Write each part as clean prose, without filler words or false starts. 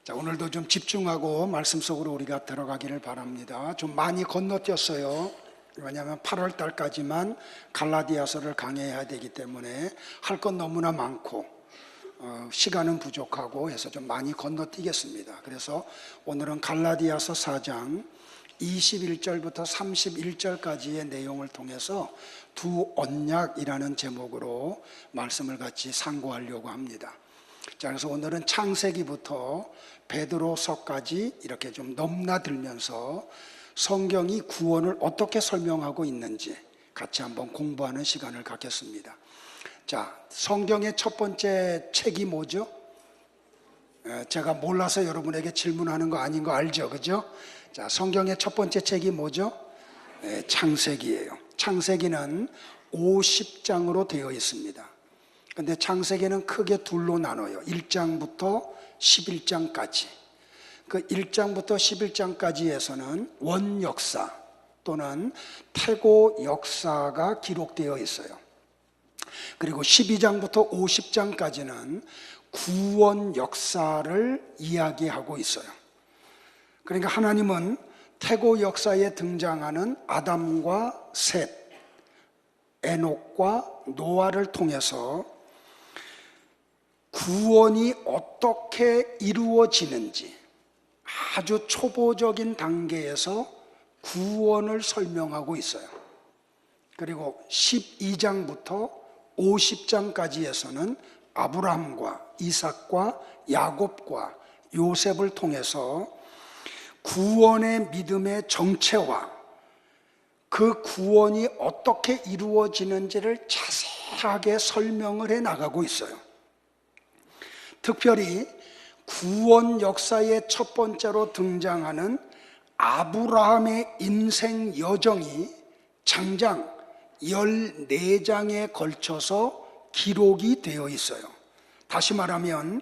자, 오늘도 좀 집중하고 말씀 속으로 우리가 들어가기를 바랍니다. 좀 많이 건너뛰었어요. 왜냐하면 8월 달까지만 갈라디아서를 강해야 되기 때문에 할 건 너무나 많고 시간은 부족하고 해서 좀 많이 건너뛰겠습니다. 그래서 오늘은 갈라디아서 4장 21절부터 31절까지의 내용을 통해서 두 언약이라는 제목으로 말씀을 같이 상고하려고 합니다. 자, 그래서 오늘은 창세기부터 베드로서까지 이렇게 좀 넘나들면서 성경이 구원을 어떻게 설명하고 있는지 같이 한번 공부하는 시간을 갖겠습니다. 자, 성경의 첫 번째 책이 뭐죠? 제가 몰라서 여러분에게 질문하는 거 아닌 거 알죠? 그죠? 자, 성경의 첫 번째 책이 뭐죠? 창세기예요. 창세기는 50장으로 되어 있습니다. 근데 창세기는 크게 둘로 나눠요. 1장부터 11장까지. 그 1장부터 11장까지에서는 원역사 또는 태고 역사가 기록되어 있어요. 그리고 12장부터 50장까지는 구원 역사를 이야기하고 있어요. 그러니까 하나님은 태고 역사에 등장하는 아담과 셋, 에녹과 노아를 통해서 구원이 어떻게 이루어지는지 아주 초보적인 단계에서 구원을 설명하고 있어요. 그리고 12장부터 50장까지에서는 아브라함과 이삭과 야곱과 요셉을 통해서 구원의 믿음의 정체와 그 구원이 어떻게 이루어지는지를 자세하게 설명을 해 나가고 있어요. 특별히 구원 역사의 첫 번째로 등장하는 아브라함의 인생 여정이 장장 14장에 걸쳐서 기록이 되어 있어요. 다시 말하면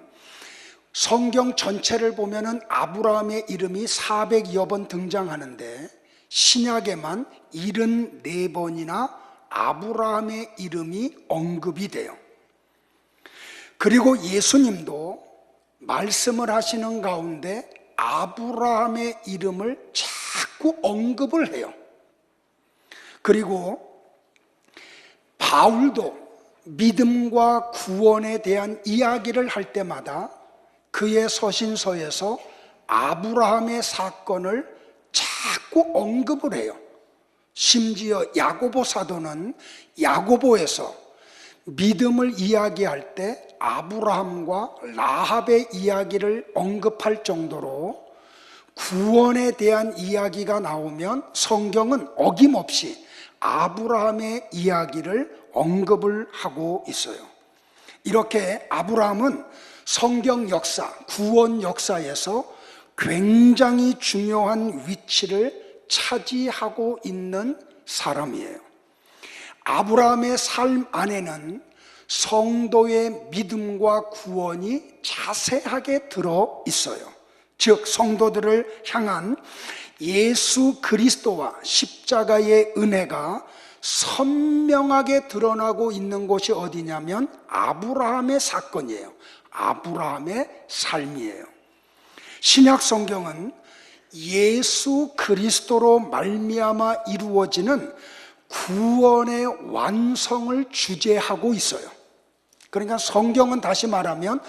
성경 전체를 보면은 아브라함의 이름이 400여 번 등장하는데 신약에만 74번이나 아브라함의 이름이 언급이 돼요. 그리고 예수님도 말씀을 하시는 가운데 아브라함의 이름을 자꾸 언급을 해요. 그리고 바울도 믿음과 구원에 대한 이야기를 할 때마다 그의 서신서에서 아브라함의 사건을 자꾸 언급을 해요. 심지어 야고보 사도는 야고보에서 믿음을 이야기할 때 아브라함과 라합의 이야기를 언급할 정도로 구원에 대한 이야기가 나오면 성경은 어김없이 아브라함의 이야기를 언급을 하고 있어요. 이렇게 아브라함은 성경 역사, 구원 역사에서 굉장히 중요한 위치를 차지하고 있는 사람이에요. 아브라함의 삶 안에는 성도의 믿음과 구원이 자세하게 들어 있어요. 즉 성도들을 향한 예수 그리스도와 십자가의 은혜가 선명하게 드러나고 있는 곳이 어디냐면 아브라함의 사건이에요. 아브라함의 삶이에요. 신약 성경은 예수 그리스도로 말미암아 이루어지는 구원의 완성을 주제하고 있어요. 그러니까 성경은 다시 말하면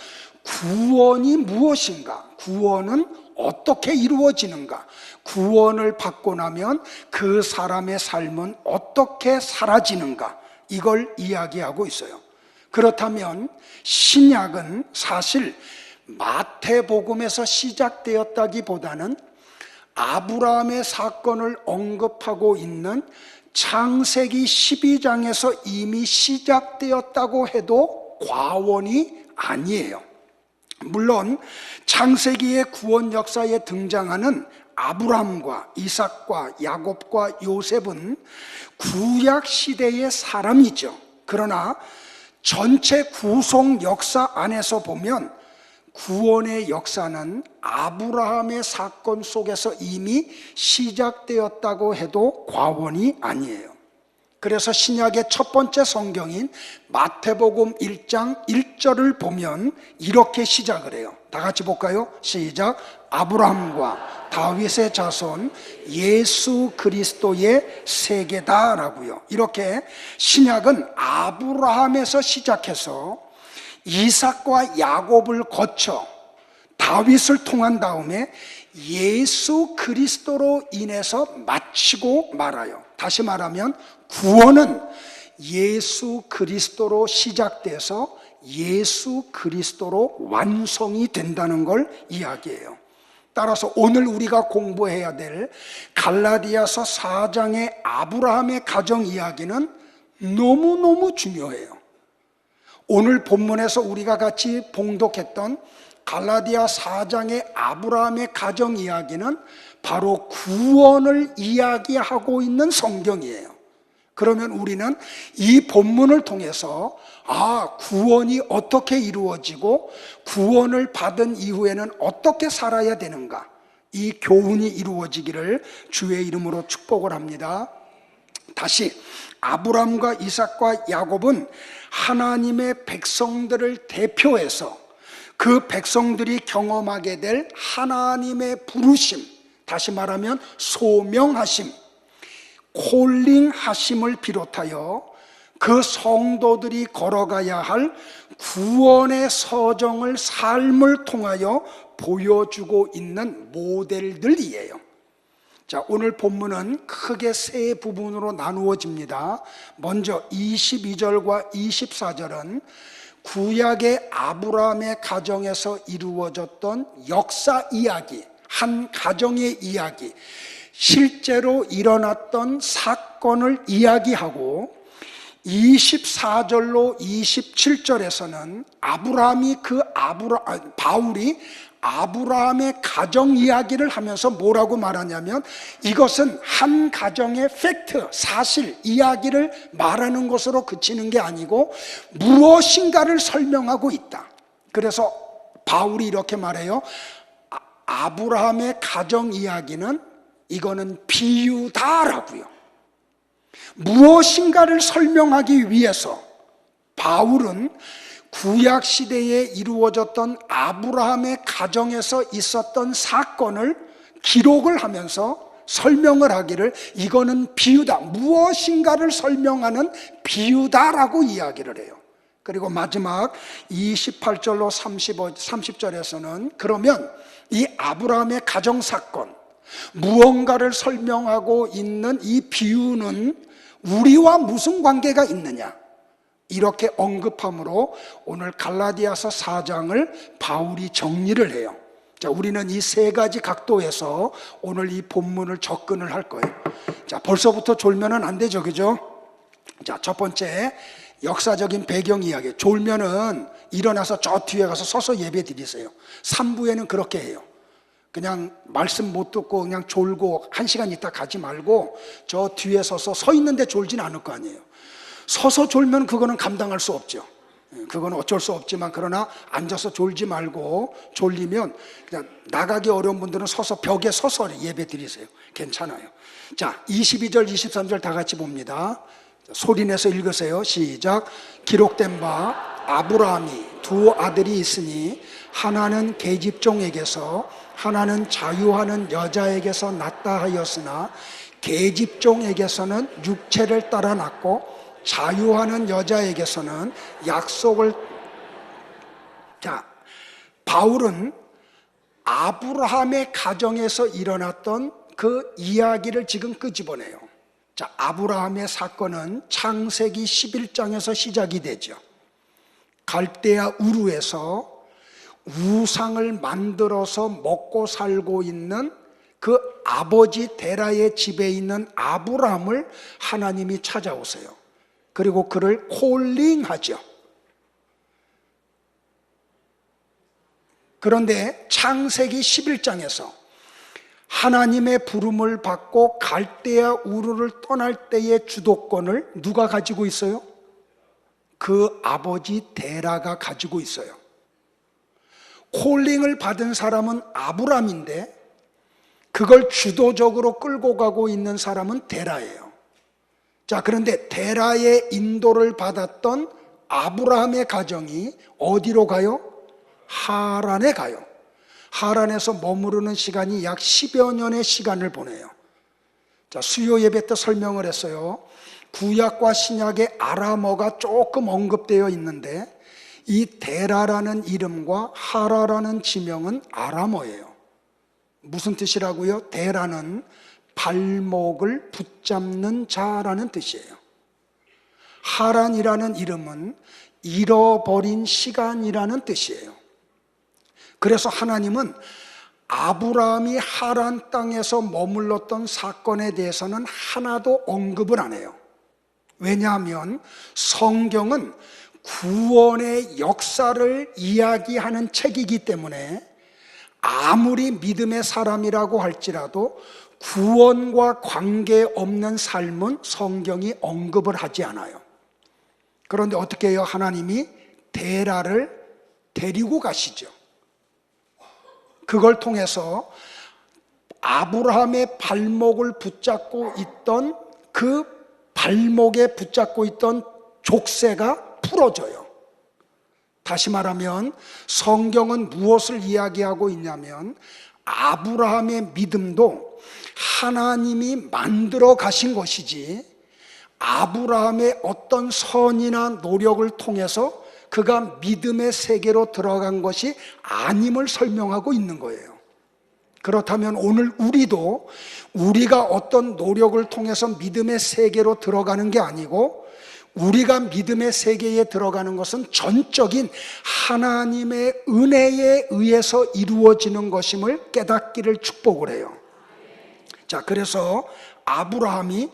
구원이 무엇인가? 구원은 어떻게 이루어지는가? 구원을 받고 나면 그 사람의 삶은 어떻게 사라지는가? 이걸 이야기하고 있어요. 그렇다면 신약은 사실 마태복음에서 시작되었다기보다는 아브라함의 사건을 언급하고 있는 창세기 12장에서 이미 시작되었다고 해도 과언이 아니에요. 물론 창세기의 구원 역사에 등장하는 아브라함과 이삭과 야곱과 요셉은 구약 시대의 사람이죠. 그러나 전체 구속 역사 안에서 보면 구원의 역사는 아브라함의 사건 속에서 이미 시작되었다고 해도 과언이 아니에요. 그래서 신약의 첫 번째 성경인 마태복음 1장 1절을 보면 이렇게 시작을 해요. 다 같이 볼까요? 시작. 아브라함과 다윗의 자손 예수 그리스도의 세계다라고요. 이렇게 신약은 아브라함에서 시작해서 이삭과 야곱을 거쳐 다윗을 통한 다음에 예수 그리스도로 인해서 마치고 말아요. 다시 말하면 구원은 예수 그리스도로 시작돼서 예수 그리스도로 완성이 된다는 걸 이야기해요. 따라서 오늘 우리가 공부해야 될 갈라디아서 4장의 아브라함의 가정 이야기는 너무너무 중요해요. 오늘 본문에서 우리가 같이 봉독했던 갈라디아 4장의 아브라함의 가정 이야기는 바로 구원을 이야기하고 있는 성경이에요. 그러면 우리는 이 본문을 통해서 구원이 어떻게 이루어지고 구원을 받은 이후에는 어떻게 살아야 되는가, 이 교훈이 이루어지기를 주의 이름으로 축복을 합니다. 다시 아브라함과 이삭과 야곱은 하나님의 백성들을 대표해서 그 백성들이 경험하게 될 하나님의 부르심, 다시 말하면 소명하심, 콜링하심을 비롯하여 그 성도들이 걸어가야 할 구원의 서정을 삶을 통하여 보여주고 있는 모델들이에요. 자, 오늘 본문은 크게 세 부분으로 나누어집니다. 먼저 22절과 24절은 구약의 아브라함의 가정에서 이루어졌던 역사 이야기, 한 가정의 이야기, 실제로 일어났던 사건을 이야기하고 24절로 27절에서는 바울이 아브라함의 가정 이야기를 하면서 뭐라고 말하냐면 이것은 한 가정의 팩트, 사실, 이야기를 말하는 것으로 그치는 게 아니고 무엇인가를 설명하고 있다. 그래서 바울이 이렇게 말해요. 아브라함의 가정 이야기는 이거는 비유다라고요. 무엇인가를 설명하기 위해서 바울은 구약 시대에 이루어졌던 아브라함의 가정에서 있었던 사건을 기록을 하면서 설명을 하기를 이거는 비유다, 무엇인가를 설명하는 비유다라고 이야기를 해요. 그리고 마지막 28절로 30절에서는 그러면 이 아브라함의 가정 사건, 무언가를 설명하고 있는 이 비유는 우리와 무슨 관계가 있느냐, 이렇게 언급함으로 오늘 갈라디아서 4장을 바울이 정리를 해요. 자, 우리는 이 세 가지 각도에서 오늘 이 본문을 접근을 할 거예요. 자, 벌써부터 졸면은 안 되죠, 그죠? 자, 첫 번째 역사적인 배경 이야기. 졸면은 일어나서 저 뒤에 가서 서서 예배 드리세요. 3부에는 그렇게 해요. 그냥 말씀 못 듣고 그냥 졸고 1시간 있다 가지 말고 저 뒤에 서서 서 있는데 졸진 않을 거 아니에요. 서서 졸면 그거는 감당할 수 없죠. 그건 어쩔 수 없지만 그러나 앉아서 졸지 말고 졸리면 그냥 나가기 어려운 분들은 서서 벽에 서서 예배 드리세요. 괜찮아요. 자, 22절 23절 다 같이 봅니다. 소리내서 읽으세요. 시작. 기록된 바 아브라함이 두 아들이 있으니 하나는 계집종에게서 하나는 자유하는 여자에게서 낳다 하였으나 계집종에게서는 육체를 따라 낳고 자유하는 여자에게서는 약속을. 자, 바울은 아브라함의 가정에서 일어났던 그 이야기를 지금 끄집어내요. 자, 아브라함의 사건은 창세기 11장에서 시작이 되죠. 갈대아 우르에서 우상을 만들어서 먹고 살고 있는 그 아버지 데라의 집에 있는 아브라함을 하나님이 찾아오세요. 그리고 그를 콜링하죠. 그런데 창세기 11장에서 하나님의 부름을 받고 갈대아 우르를 떠날 때의 주도권을 누가 가지고 있어요? 그 아버지 데라가 가지고 있어요. 콜링을 받은 사람은 아브람인데 그걸 주도적으로 끌고 가고 있는 사람은 데라예요. 자, 그런데 데라의 인도를 받았던 아브라함의 가정이 어디로 가요? 하란에 가요. 하란에서 머무르는 시간이 약 10여 년의 시간을 보내요. 자, 수요 예배 때 설명을 했어요. 구약과 신약의 아람어가 조금 언급되어 있는데 이 데라라는 이름과 하라라는 지명은 아람어예요. 무슨 뜻이라고요? 데라는 발목을 붙잡는 자라는 뜻이에요. 하란이라는 이름은 잃어버린 시간이라는 뜻이에요. 그래서 하나님은 아브라함이 하란 땅에서 머물렀던 사건에 대해서는 하나도 언급을 안 해요. 왜냐하면 성경은 구원의 역사를 이야기하는 책이기 때문에 아무리 믿음의 사람이라고 할지라도 구원과 관계없는 삶은 성경이 언급을 하지 않아요. 그런데 어떻게 해요? 하나님이 데라를 데리고 가시죠. 그걸 통해서 아브라함의 발목을 붙잡고 있던 그 발목에 붙잡고 있던 족쇄가 풀어져요. 다시 말하면 성경은 무엇을 이야기하고 있냐면 아브라함의 믿음도 하나님이 만들어 가신 것이지 아브라함의 어떤 선이나 노력을 통해서 그가 믿음의 세계로 들어간 것이 아님을 설명하고 있는 거예요. 그렇다면 오늘 우리도 우리가 어떤 노력을 통해서 믿음의 세계로 들어가는 게 아니고 우리가 믿음의 세계에 들어가는 것은 전적인 하나님의 은혜에 의해서 이루어지는 것임을 깨닫기를 축복을 해요. 자, 그래서 아브라함이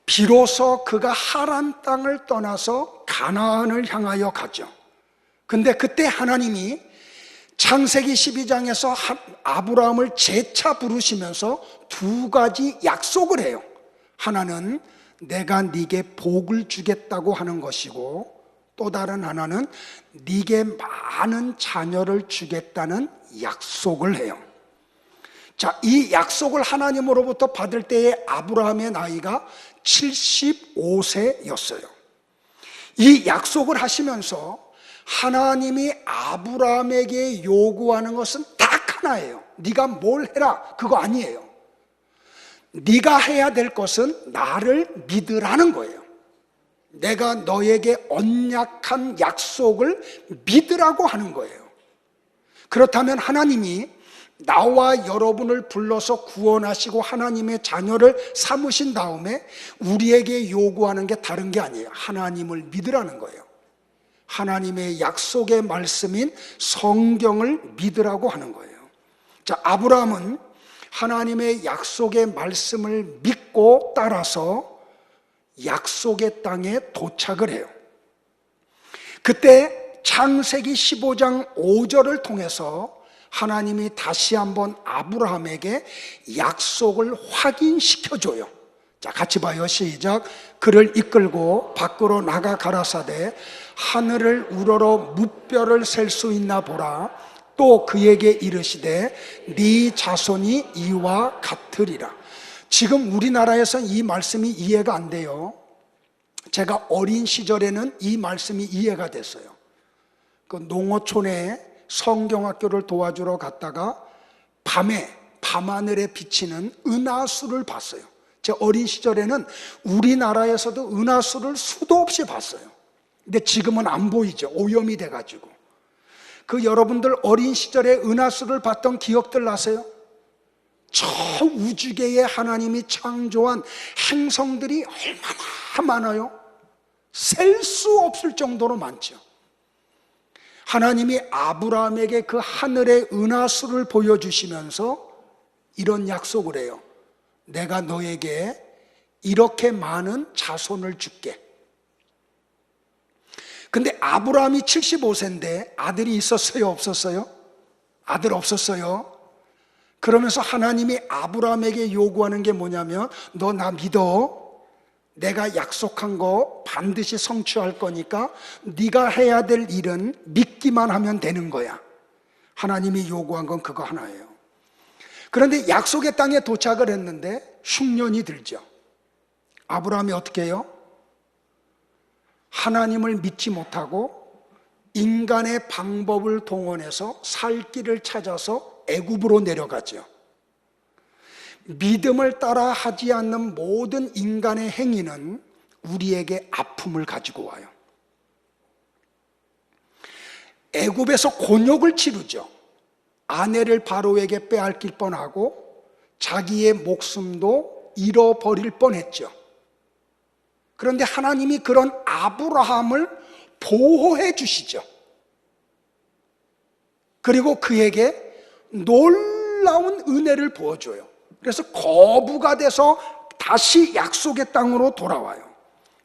비로소 그가 하란 땅을 떠나서 가나안을 향하여 가죠. 근데 그때 하나님이 창세기 12장에서 아브라함을 재차 부르시면서 두 가지 약속을 해요. 하나는 내가 네게 복을 주겠다고 하는 것이고 또 다른 하나는 네게 많은 자녀를 주겠다는 약속을 해요. 자, 이 약속을 하나님으로부터 받을 때에 아브라함의 나이가 75세였어요. 이 약속을 하시면서 하나님이 아브라함에게 요구하는 것은 딱 하나예요. 네가 뭘 해라, 그거 아니에요. 네가 해야 될 것은 나를 믿으라는 거예요. 내가 너에게 언약한 약속을 믿으라고 하는 거예요. 그렇다면 하나님이 나와 여러분을 불러서 구원하시고 하나님의 자녀를 삼으신 다음에 우리에게 요구하는 게 다른 게 아니에요. 하나님을 믿으라는 거예요. 하나님의 약속의 말씀인 성경을 믿으라고 하는 거예요. 자, 아브라함은 하나님의 약속의 말씀을 믿고 따라서 약속의 땅에 도착을 해요. 그때 창세기 15장 5절을 통해서 하나님이 다시 한번 아브라함에게 약속을 확인시켜줘요. 자, 같이 봐요. 시작. 그를 이끌고 밖으로 나가 가라사대 하늘을 우러러 무뼈를 셀 수 있나 보라. 또 그에게 이르시되 네 자손이 이와 같으리라. 지금 우리나라에서는 이 말씀이 이해가 안 돼요. 제가 어린 시절에는 이 말씀이 이해가 됐어요. 그 농어촌에 성경학교를 도와주러 갔다가 밤에 밤하늘에 비치는 은하수를 봤어요. 제 어린 시절에는 우리나라에서도 은하수를 수도 없이 봤어요. 근데 지금은 안 보이죠. 오염이 돼가지고. 그 여러분들 어린 시절에 은하수를 봤던 기억들 나세요? 저 우주계에 하나님이 창조한 행성들이 얼마나 많아요? 셀 수 없을 정도로 많죠. 하나님이 아브라함에게 그 하늘의 은하수를 보여주시면서 이런 약속을 해요. 내가 너에게 이렇게 많은 자손을 줄게. 근데 아브라함이 75세인데 아들이 있었어요? 없었어요? 아들 없었어요. 그러면서 하나님이 아브라함에게 요구하는 게 뭐냐면 너 나 믿어. 내가 약속한 거 반드시 성취할 거니까 네가 해야 될 일은 믿기만 하면 되는 거야. 하나님이 요구한 건 그거 하나예요. 그런데 약속의 땅에 도착을 했는데 흉년이 들죠. 아브라함이 어떻게 해요? 하나님을 믿지 못하고 인간의 방법을 동원해서 살 길을 찾아서 애굽으로 내려가죠. 믿음을 따라 하지 않는 모든 인간의 행위는 우리에게 아픔을 가지고 와요. 애굽에서 곤욕을 치르죠. 아내를 바로에게 빼앗길 뻔하고 자기의 목숨도 잃어버릴 뻔했죠. 그런데 하나님이 그런 아브라함을 보호해 주시죠. 그리고 그에게 놀라운 은혜를 부어줘요. 그래서 거부가 돼서 다시 약속의 땅으로 돌아와요.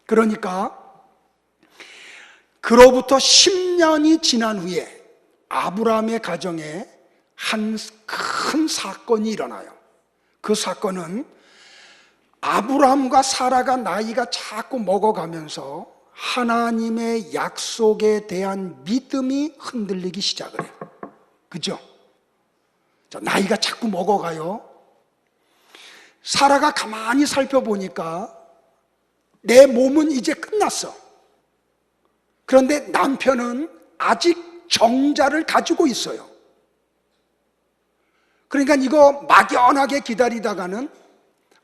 그러니까 그로부터 10년이 지난 후에 아브라함의 가정에 한 큰 사건이 일어나요. 그 사건은 아브라함과 사라가 나이가 자꾸 먹어가면서 하나님의 약속에 대한 믿음이 흔들리기 시작을 해요. 그죠? 자, 나이가 자꾸 먹어가요. 사라가 가만히 살펴보니까 내 몸은 이제 끝났어. 그런데 남편은 아직 정자를 가지고 있어요. 그러니까 이거 막연하게 기다리다가는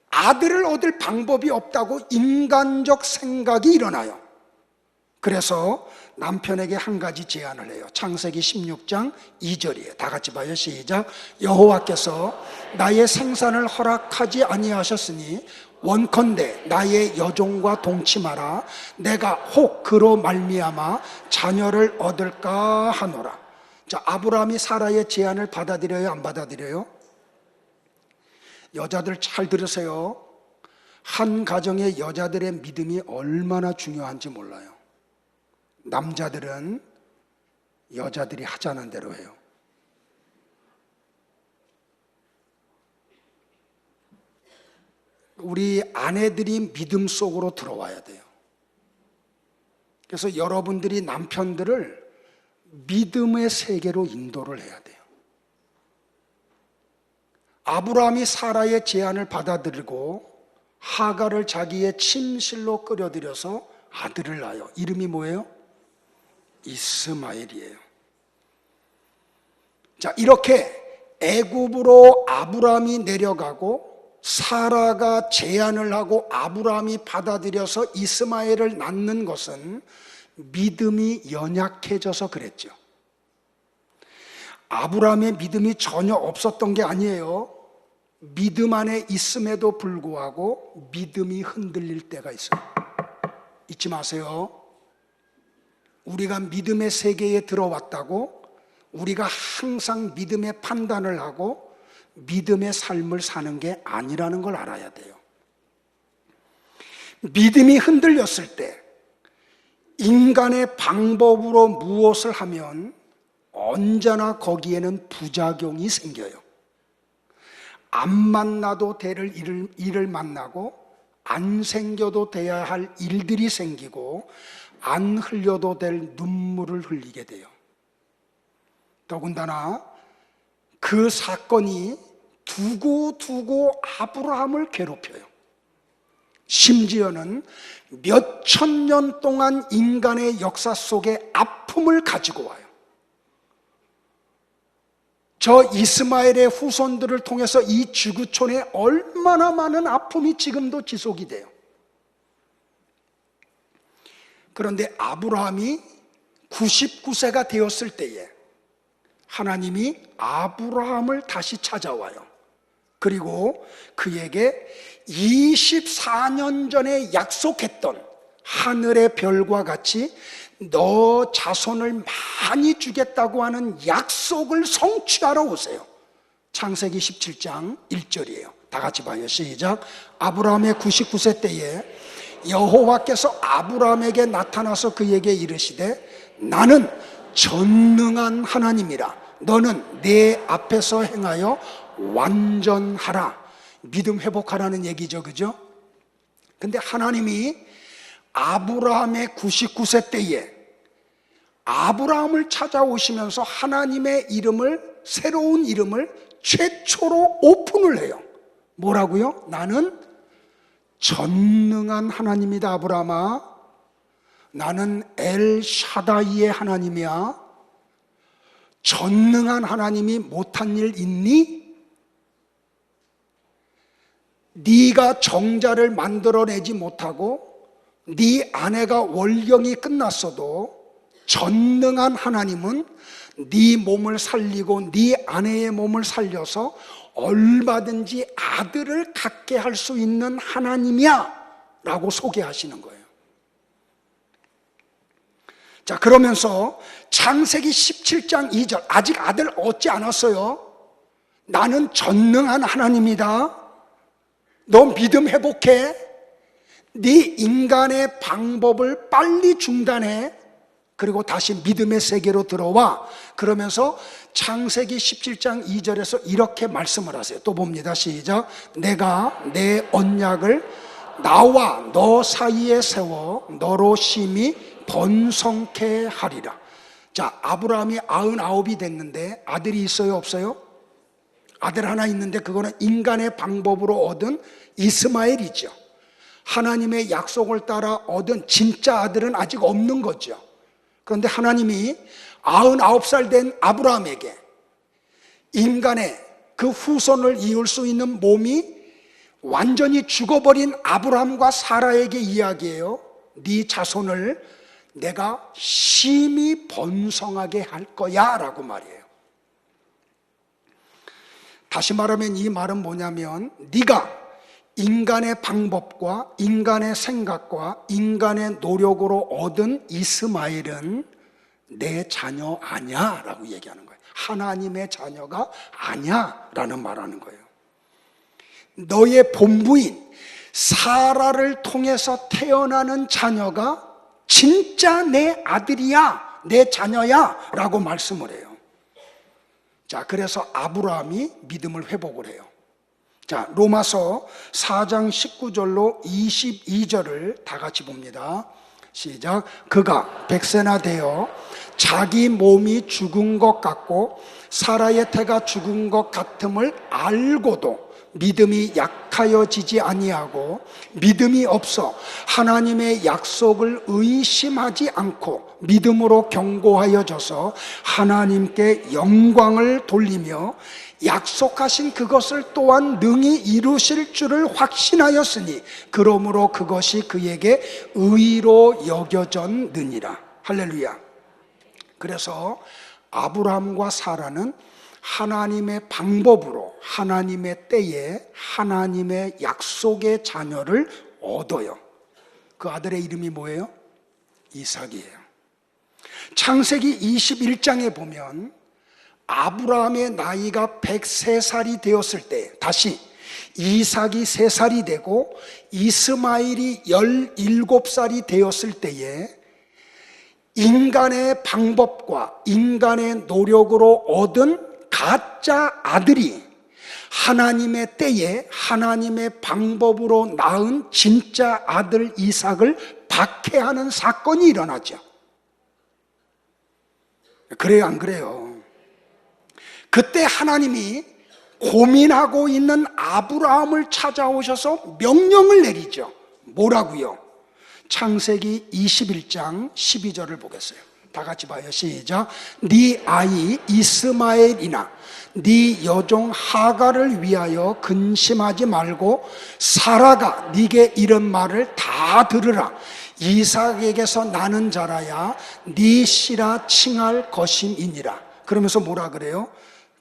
아들을 얻을 방법이 없다고 인간적 생각이 일어나요. 그래서 남편에게 한 가지 제안을 해요. 창세기 16장 2절이에요. 다 같이 봐요. 시작. 여호와께서 나의 생산을 허락하지 아니하셨으니 원컨대 나의 여종과 동침하라. 내가 혹 그로 말미암아 자녀를 얻을까 하노라. 자, 아브라함이 사라의 제안을 받아들여요, 안 받아들여요? 여자들 잘 들으세요. 한 가정의 여자들의 믿음이 얼마나 중요한지 몰라요. 남자들은 여자들이 하자는 대로 해요. 우리 아내들이 믿음 속으로 들어와야 돼요. 그래서 여러분들이 남편들을 믿음의 세계로 인도를 해야 돼요. 아브라함이 사라의 제안을 받아들이고 하갈을 자기의 침실로 끌어들여서 아들을 낳아요. 이름이 뭐예요? 이스마엘이에요. 자, 이렇게 애굽으로 아브라함이 내려가고 사라가 제안을 하고 아브라함이 받아들여서 이스마엘을 낳는 것은 믿음이 연약해져서 그랬죠. 아브라함의 믿음이 전혀 없었던 게 아니에요. 믿음 안에 있음에도 불구하고 믿음이 흔들릴 때가 있어요. 잊지 마세요. 우리가 믿음의 세계에 들어왔다고 우리가 항상 믿음의 판단을 하고 믿음의 삶을 사는 게 아니라는 걸 알아야 돼요. 믿음이 흔들렸을 때 인간의 방법으로 무엇을 하면 언제나 거기에는 부작용이 생겨요. 안 만나도 될 일을 만나고 안 생겨도 돼야 할 일들이 생기고 안 흘려도 될 눈물을 흘리게 돼요. 더군다나 그 사건이 두고두고 아브라함을 괴롭혀요. 심지어는 몇천 년 동안 인간의 역사 속에 아픔을 가지고 와요. 저 이스마엘의 후손들을 통해서 이 지구촌에 얼마나 많은 아픔이 지금도 지속이 돼요. 그런데 아브라함이 99세가 되었을 때에 하나님이 아브라함을 다시 찾아와요. 그리고 그에게 24년 전에 약속했던 하늘의 별과 같이 너 자손을 많이 주겠다고 하는 약속을 성취하러 오세요. 창세기 17장 1절이에요. 다 같이 봐요. 시작. 아브라함의 99세 때에 여호와께서 아브라함에게 나타나서 그에게 이르시되 나는 전능한 하나님이라. 너는 내 앞에서 행하여 완전하라. 믿음 회복하라는 얘기죠. 그죠? 근데 하나님이 아브라함의 99세 때에 아브라함을 찾아오시면서 하나님의 이름을, 새로운 이름을 최초로 오픈을 해요. 뭐라고요? 나는 전능한 하나님이다. 아브라함아, 나는 엘샤다이의 하나님이야. 전능한 하나님이 못한 일 있니? 네가 정자를 만들어내지 못하고 네 아내가 월경이 끝났어도 전능한 하나님은 네 몸을 살리고 네 아내의 몸을 살려서 얼마든지 아들을 갖게 할 수 있는 하나님이야 라고 소개하시는 거예요. 자, 그러면서 창세기 17장 2절, 아직 아들 얻지 않았어요. 나는 전능한 하나님이다. 너 믿음 회복해. 네 인간의 방법을 빨리 중단해. 그리고 다시 믿음의 세계로 들어와. 그러면서 창세기 17장 2절에서 이렇게 말씀을 하세요. 또 봅니다. 시작. 내가 내 언약을 나와 너 사이에 세워 너로 심히 번성케 하리라. 자, 아브라함이 99이 됐는데 아들이 있어요, 없어요? 아들 하나 있는데 그거는 인간의 방법으로 얻은 이스마엘이죠. 하나님의 약속을 따라 얻은 진짜 아들은 아직 없는 거죠. 그런데 하나님이 99살 된 아브라함에게 인간의 그 후손을 이을 수 있는 몸이 완전히 죽어버린 아브라함과 사라에게 이야기해요. 네 자손을 내가 심히 번성하게 할 거야 라고 말이에요. 다시 말하면 이 말은 뭐냐면 네가 인간의 방법과 인간의 생각과 인간의 노력으로 얻은 이스마엘은 내 자녀 아니야 라고 얘기하는 거예요. 하나님의 자녀가 아니야 라는 말하는 거예요. 너의 본부인 사라를 통해서 태어나는 자녀가 진짜 내 아들이야, 내 자녀야 라고 말씀을 해요. 자, 그래서 아브라함이 믿음을 회복을 해요. 자, 로마서 4장 19절로 22절을 다 같이 봅니다. 시작. 그가 100세나 되어 자기 몸이 죽은 것 같고 사라의 태가 죽은 것 같음을 알고도 믿음이 약하여지지 아니하고 믿음이 없어 하나님의 약속을 의심하지 않고 믿음으로 견고하여져서 하나님께 영광을 돌리며 약속하신 그것을 또한 능히 이루실 줄을 확신하였으니 그러므로 그것이 그에게 의로 여겨졌느니라. 할렐루야. 그래서 아브라함과 사라는 하나님의 방법으로 하나님의 때에 하나님의 약속의 자녀를 얻어요. 그 아들의 이름이 뭐예요? 이삭이에요. 창세기 21장에 보면 아브라함의 나이가 103살이 되었을 때 다시 이삭이 3살이 되고 이스마엘이 17살이 되었을 때에 인간의 방법과 인간의 노력으로 얻은 가짜 아들이 하나님의 때에 하나님의 방법으로 낳은 진짜 아들 이삭을 박해하는 사건이 일어나죠. 그래요, 안 그래요? 그때 하나님이 고민하고 있는 아브라함을 찾아오셔서 명령을 내리죠. 뭐라고요? 창세기 21장 12절을 보겠어요. 다 같이 봐요. 시작. 네 아이 이스마엘이나 네 여종 하가를 위하여 근심하지 말고 사라가 네게 이런 말을 다 들으라. 이삭에게서 나는 자라야 네 씨라 칭할 것임이니라. 그러면서 뭐라 그래요?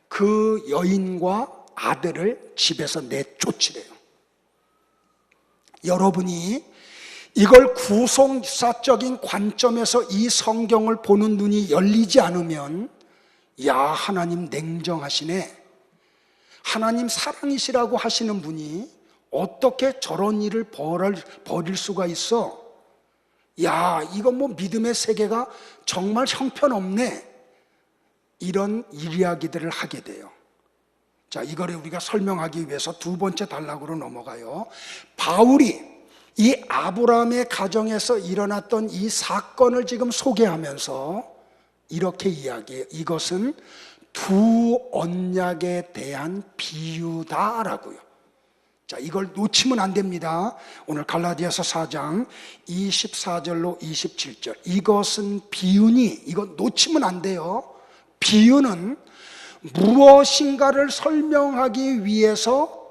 그 여인과 아들을 집에서 내쫓으래요. 여러분이 이걸 구속사적인 관점에서 이 성경을 보는 눈이 열리지 않으면 야, 하나님 냉정하시네, 하나님 사랑이시라고 하시는 분이 어떻게 저런 일을 벌일 수가 있어? 야, 이건 뭐 믿음의 세계가 정말 형편없네, 이런 이야기들을 하게 돼요. 자, 이거를 우리가 설명하기 위해서 두 번째 단락으로 넘어가요. 바울이 이 아브라함의 가정에서 일어났던 이 사건을 지금 소개하면서 이렇게 이야기해요. 이것은 두 언약에 대한 비유다라고요. 자, 이걸 놓치면 안 됩니다. 오늘 갈라디아서 4장 24절로 27절. 이것은 비유니, 이거 놓치면 안 돼요. 비유는 무엇인가를 설명하기 위해서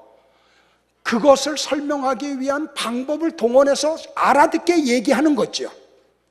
그것을 설명하기 위한 방법을 동원해서 알아듣게 얘기하는 거죠.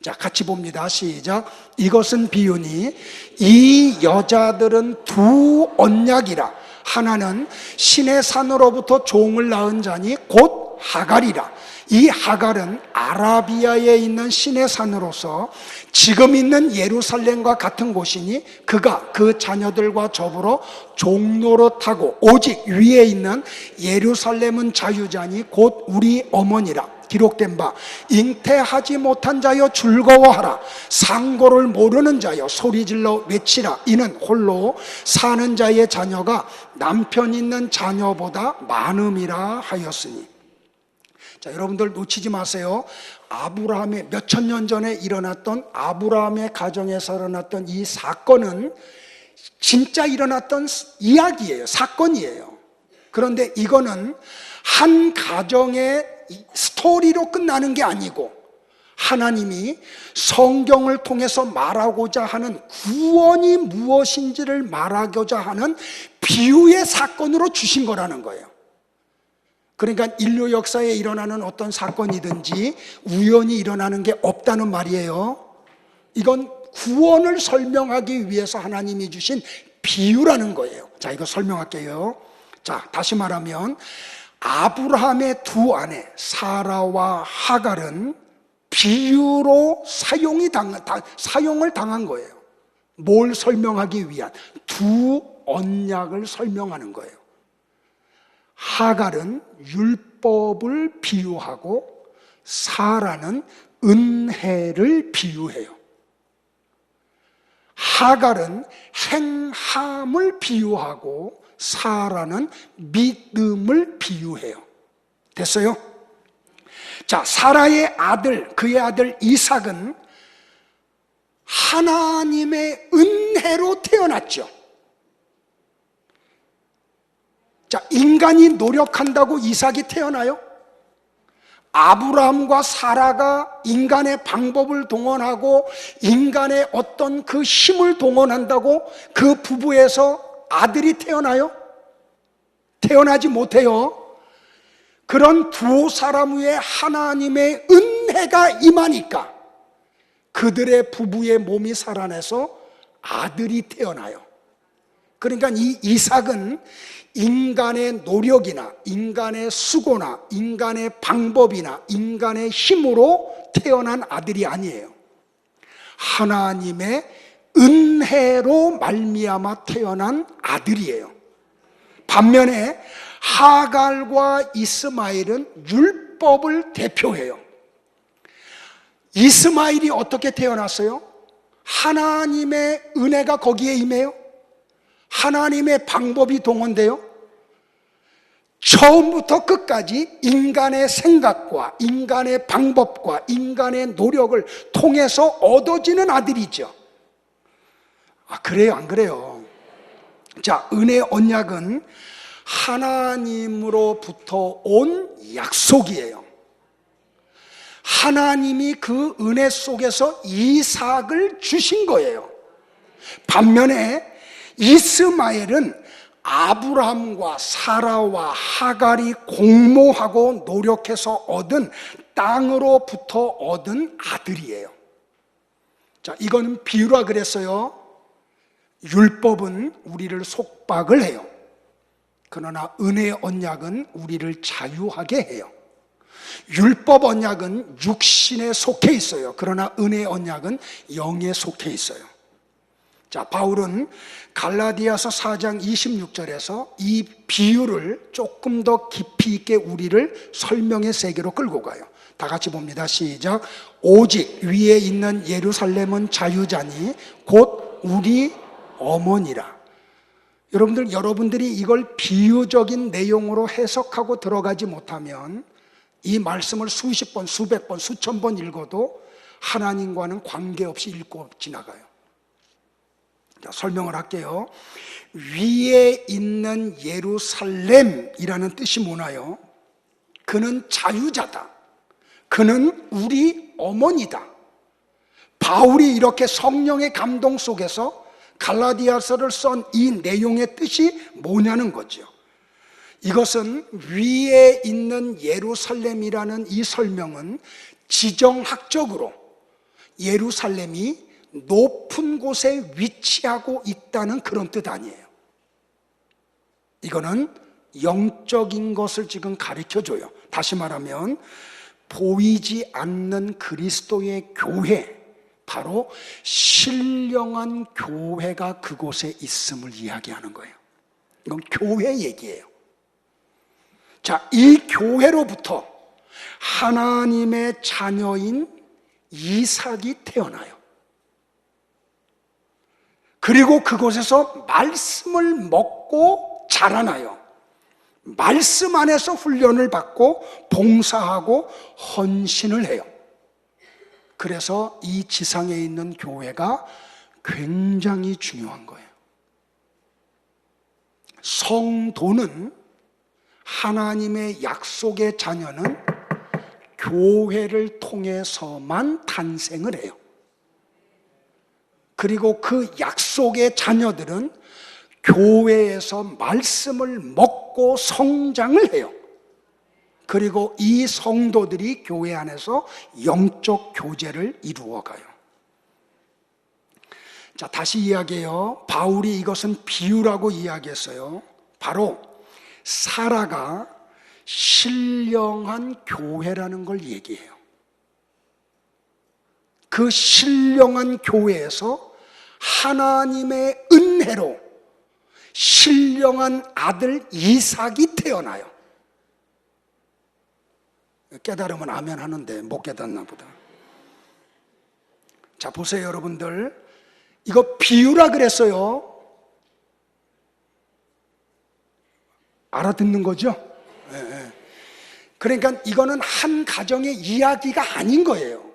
자, 같이 봅니다. 시작. 이것은 비유니 이 여자들은 두 언약이라. 하나는 신의 산으로부터 종을 낳은 자니 곧 하갈이라. 이 하갈은 아라비아에 있는 신의 산으로서 지금 있는 예루살렘과 같은 곳이니 그가 그 자녀들과 더불어 종노릇하고 오직 위에 있는 예루살렘은 자유자니 곧 우리 어머니라. 기록된 바 잉태하지 못한 자여 즐거워하라. 상고를 모르는 자여 소리질러 외치라. 이는 홀로 사는 자의 자녀가 남편 있는 자녀보다 많음이라 하였으니. 자, 여러분들 놓치지 마세요. 아브라함의 몇천 년 전에 일어났던 아브라함의 가정에서 일어났던 이 사건은 진짜 일어났던 이야기예요. 사건이에요. 그런데 이거는 한 가정의 스토리로 끝나는 게 아니고 하나님이 성경을 통해서 말하고자 하는 구원이 무엇인지를 말하고자 하는 비유의 사건으로 주신 거라는 거예요. 그러니까 인류 역사에 일어나는 어떤 사건이든지 우연히 일어나는 게 없다는 말이에요. 이건 구원을 설명하기 위해서 하나님이 주신 비유라는 거예요. 자, 이거 설명할게요. 자, 다시 말하면 아브라함의 두 아내 사라와 하갈은 비유로 사용을 당한 거예요. 뭘 설명하기 위한? 두 언약을 설명하는 거예요. 하갈은 율법을 비유하고 사라는 은혜를 비유해요. 하갈은 행함을 비유하고 사라는 믿음을 비유해요. 됐어요? 자, 사라의 아들, 그의 아들 이삭은 하나님의 은혜로 태어났죠. 자, 인간이 노력한다고 이삭이 태어나요? 아브라함과 사라가 인간의 방법을 동원하고 인간의 어떤 그 힘을 동원한다고 그 부부에서 아들이 태어나요? 태어나지 못해요. 그런 두 사람 위에 하나님의 은혜가 임하니까 그들의 부부의 몸이 살아나서 아들이 태어나요. 그러니까 이 이삭은 인간의 노력이나 인간의 수고나 인간의 방법이나 인간의 힘으로 태어난 아들이 아니에요. 하나님의 은혜로 말미암아 태어난 아들이에요. 반면에 하갈과 이스마엘은 율법을 대표해요. 이스마엘이 어떻게 태어났어요? 하나님의 은혜가 거기에 임해요. 하나님의 방법이 동원돼요. 처음부터 끝까지 인간의 생각과 인간의 방법과 인간의 노력을 통해서 얻어지는 아들이죠. 아, 그래요? 안 그래요? 자, 은혜 언약은 하나님으로부터 온 약속이에요. 하나님이 그 은혜 속에서 이삭을 주신 거예요. 반면에 이스마엘은 아브라함과 사라와 하갈이 공모하고 노력해서 얻은 땅으로부터 얻은 아들이에요. 자, 이거는 비유라 그랬어요. 율법은 우리를 속박을 해요. 그러나 은혜의 언약은 우리를 자유하게 해요. 율법 언약은 육신에 속해 있어요. 그러나 은혜의 언약은 영에 속해 있어요. 자, 바울은 갈라디아서 4장 26절에서 이 비유를 조금 더 깊이 있게 우리를 설명의 세계로 끌고 가요. 다 같이 봅니다. 시작. 오직 위에 있는 예루살렘은 자유자니 곧 우리 어머니라. 여러분들이 이걸 비유적인 내용으로 해석하고 들어가지 못하면 이 말씀을 수십 번, 수백 번, 수천 번 읽어도 하나님과는 관계없이 읽고 지나가요. 자, 설명을 할게요. 위에 있는 예루살렘이라는 뜻이 뭐나요? 그는 자유자다. 그는 우리 어머니다. 바울이 이렇게 성령의 감동 속에서 갈라디아서를 쓴 이 내용의 뜻이 뭐냐는 거죠. 이것은 위에 있는 예루살렘이라는 이 설명은 지정학적으로 예루살렘이 높은 곳에 위치하고 있다는 그런 뜻 아니에요. 이거는 영적인 것을 지금 가르쳐줘요. 다시 말하면 보이지 않는 그리스도의 교회, 바로 신령한 교회가 그곳에 있음을 이야기하는 거예요. 이건 교회 얘기예요. 자, 이 교회로부터 하나님의 자녀인 이삭이 태어나요. 그리고 그곳에서 말씀을 먹고 자라나요. 말씀 안에서 훈련을 받고 봉사하고 헌신을 해요. 그래서 이 지상에 있는 교회가 굉장히 중요한 거예요. 성도는, 하나님의 약속의 자녀는 교회를 통해서만 탄생을 해요. 그리고 그 약속의 자녀들은 교회에서 말씀을 먹고 성장을 해요. 그리고 이 성도들이 교회 안에서 영적 교제를 이루어가요. 자, 다시 이야기해요. 바울이 이것은 비유라고 이야기했어요. 바로 사라가 신령한 교회라는 걸 얘기해요. 그 신령한 교회에서 하나님의 은혜로 신령한 아들 이삭이 태어나요. 깨달으면 아멘 하는데 못 깨닫나 보다. 자, 보세요 여러분들, 이거 비유라 그랬어요. 알아듣는 거죠? 네. 그러니까 이거는 한 가정의 이야기가 아닌 거예요.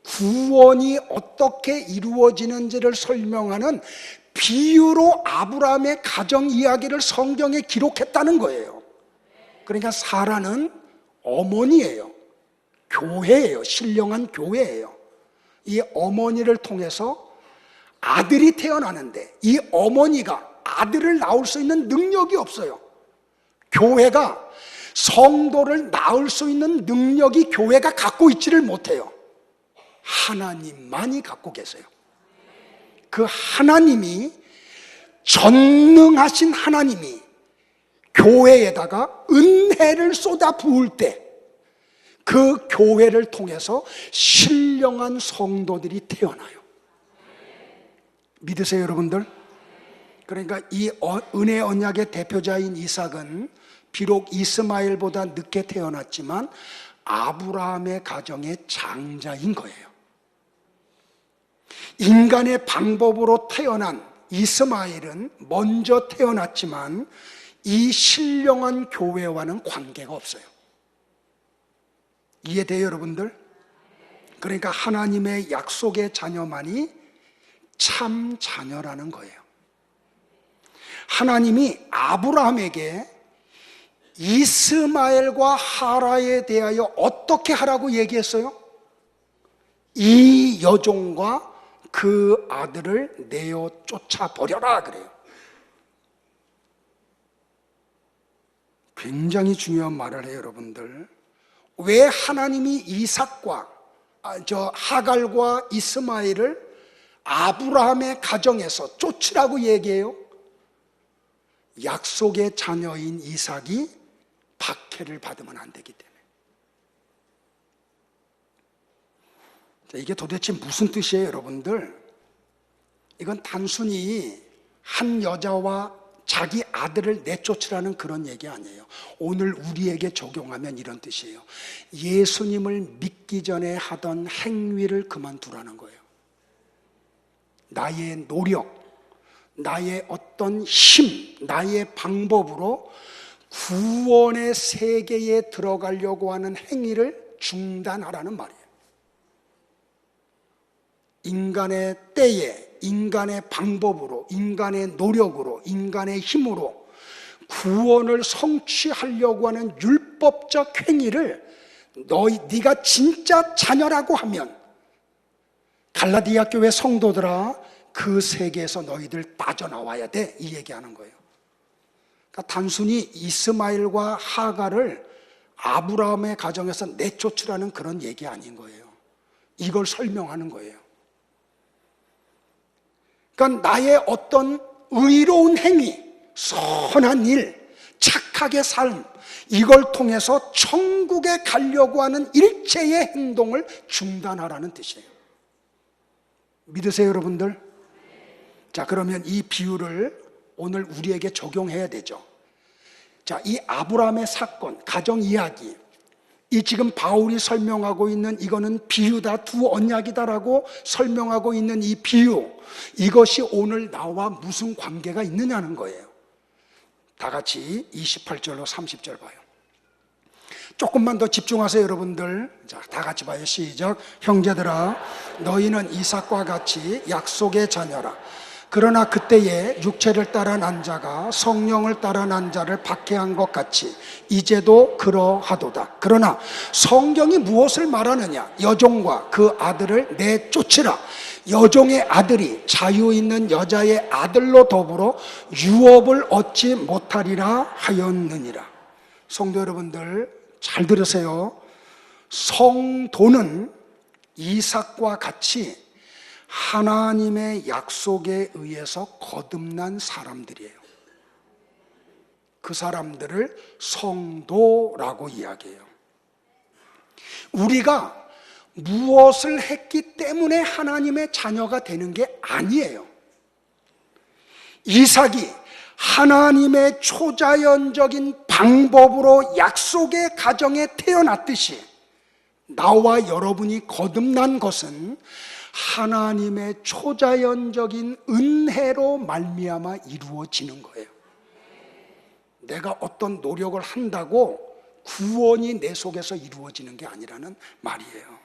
구원이 어떻게 이루어지는지를 설명하는 비유로 아브라함의 가정 이야기를 성경에 기록했다는 거예요. 그러니까 사라는 어머니예요. 교회예요. 신령한 교회예요. 이 어머니를 통해서 아들이 태어나는데 이 어머니가 아들을 낳을 수 있는 능력이 없어요. 교회가 성도를 낳을 수 있는 능력이 교회가 갖고 있지를 못해요. 하나님만이 갖고 계세요. 그 하나님이, 전능하신 하나님이 교회에다가 은혜를 쏟아 부을 때 그 교회를 통해서 신령한 성도들이 태어나요. 믿으세요 여러분들? 그러니까 이 은혜 언약의 대표자인 이삭은 비록 이스마엘보다 늦게 태어났지만 아브라함의 가정의 장자인 거예요. 인간의 방법으로 태어난 이스마엘은 먼저 태어났지만 이 신령한 교회와는 관계가 없어요. 이해돼요 여러분들? 그러니까 하나님의 약속의 자녀만이 참 자녀라는 거예요. 하나님이 아브라함에게 이스마엘과 하라에 대하여 어떻게 하라고 얘기했어요? 이 여종과 그 아들을 내어 쫓아버려라 그래요. 굉장히 중요한 말을 해요 여러분들. 왜 하나님이 이삭과 하갈과 이스마엘을 아브라함의 가정에서 쫓으라고 얘기해요? 약속의 자녀인 이삭이 박해를 받으면 안 되기 때문에. 자, 이게 도대체 무슨 뜻이에요 여러분들? 이건 단순히 한 여자와 자기 아들을 내쫓으라는 그런 얘기 아니에요. 오늘 우리에게 적용하면 이런 뜻이에요. 예수님을 믿기 전에 하던 행위를 그만두라는 거예요. 나의 노력, 나의 어떤 힘, 나의 방법으로 구원의 세계에 들어가려고 하는 행위를 중단하라는 말이에요. 인간의 때에, 인간의 방법으로, 인간의 노력으로, 인간의 힘으로 구원을 성취하려고 하는 율법 율법적 행위를 네가 진짜 자녀라고 하면, 갈라디아 교회 성도들아, 그 세계에서 너희들 빠져나와야 돼, 이 얘기하는 거예요. 그러니까 단순히 이스마엘과 하갈을 아브라함의 가정에서 내쫓으라는 그런 얘기 아닌 거예요. 이걸 설명하는 거예요. 그러니까 나의 어떤 의로운 행위, 선한 일, 착하게 삶, 이걸 통해서 천국에 가려고 하는 일체의 행동을 중단하라는 뜻이에요. 믿으세요, 여러분들? 자, 그러면 이 비유를 오늘 우리에게 적용해야 되죠. 자, 이 아브라함의 사건, 가정 이야기, 이 지금 바울이 설명하고 있는 이거는 비유다, 두 언약이다라고 설명하고 있는 이 비유, 이것이 오늘 나와 무슨 관계가 있느냐는 거예요. 다 같이 28절로 30절 봐요. 조금만 더 집중하세요, 여러분들. 자, 다 같이 봐요. 시작. 형제들아, 너희는 이삭과 같이 약속의 자녀라. 그러나 그때에 육체를 따라 난 자가 성령을 따라 난 자를 박해한 것 같이 이제도 그러하도다. 그러나 성경이 무엇을 말하느냐? 여종과 그 아들을 내쫓으라. 여종의 아들이 자유 있는 여자의 아들로 더불어 유업을 얻지 못하리라 하였느니라. 성도 여러분들, 잘 들으세요. 성도는 이삭과 같이 하나님의 약속에 의해서 거듭난 사람들이에요. 그 사람들을 성도라고 이야기해요. 우리가 무엇을 했기 때문에 하나님의 자녀가 되는 게 아니에요. 이삭이 하나님의 초자연적인 방법으로 약속의 가정에 태어났듯이 나와 여러분이 거듭난 것은 하나님의 초자연적인 은혜로 말미암아 이루어지는 거예요. 내가 어떤 노력을 한다고 구원이 내 속에서 이루어지는 게 아니라는 말이에요.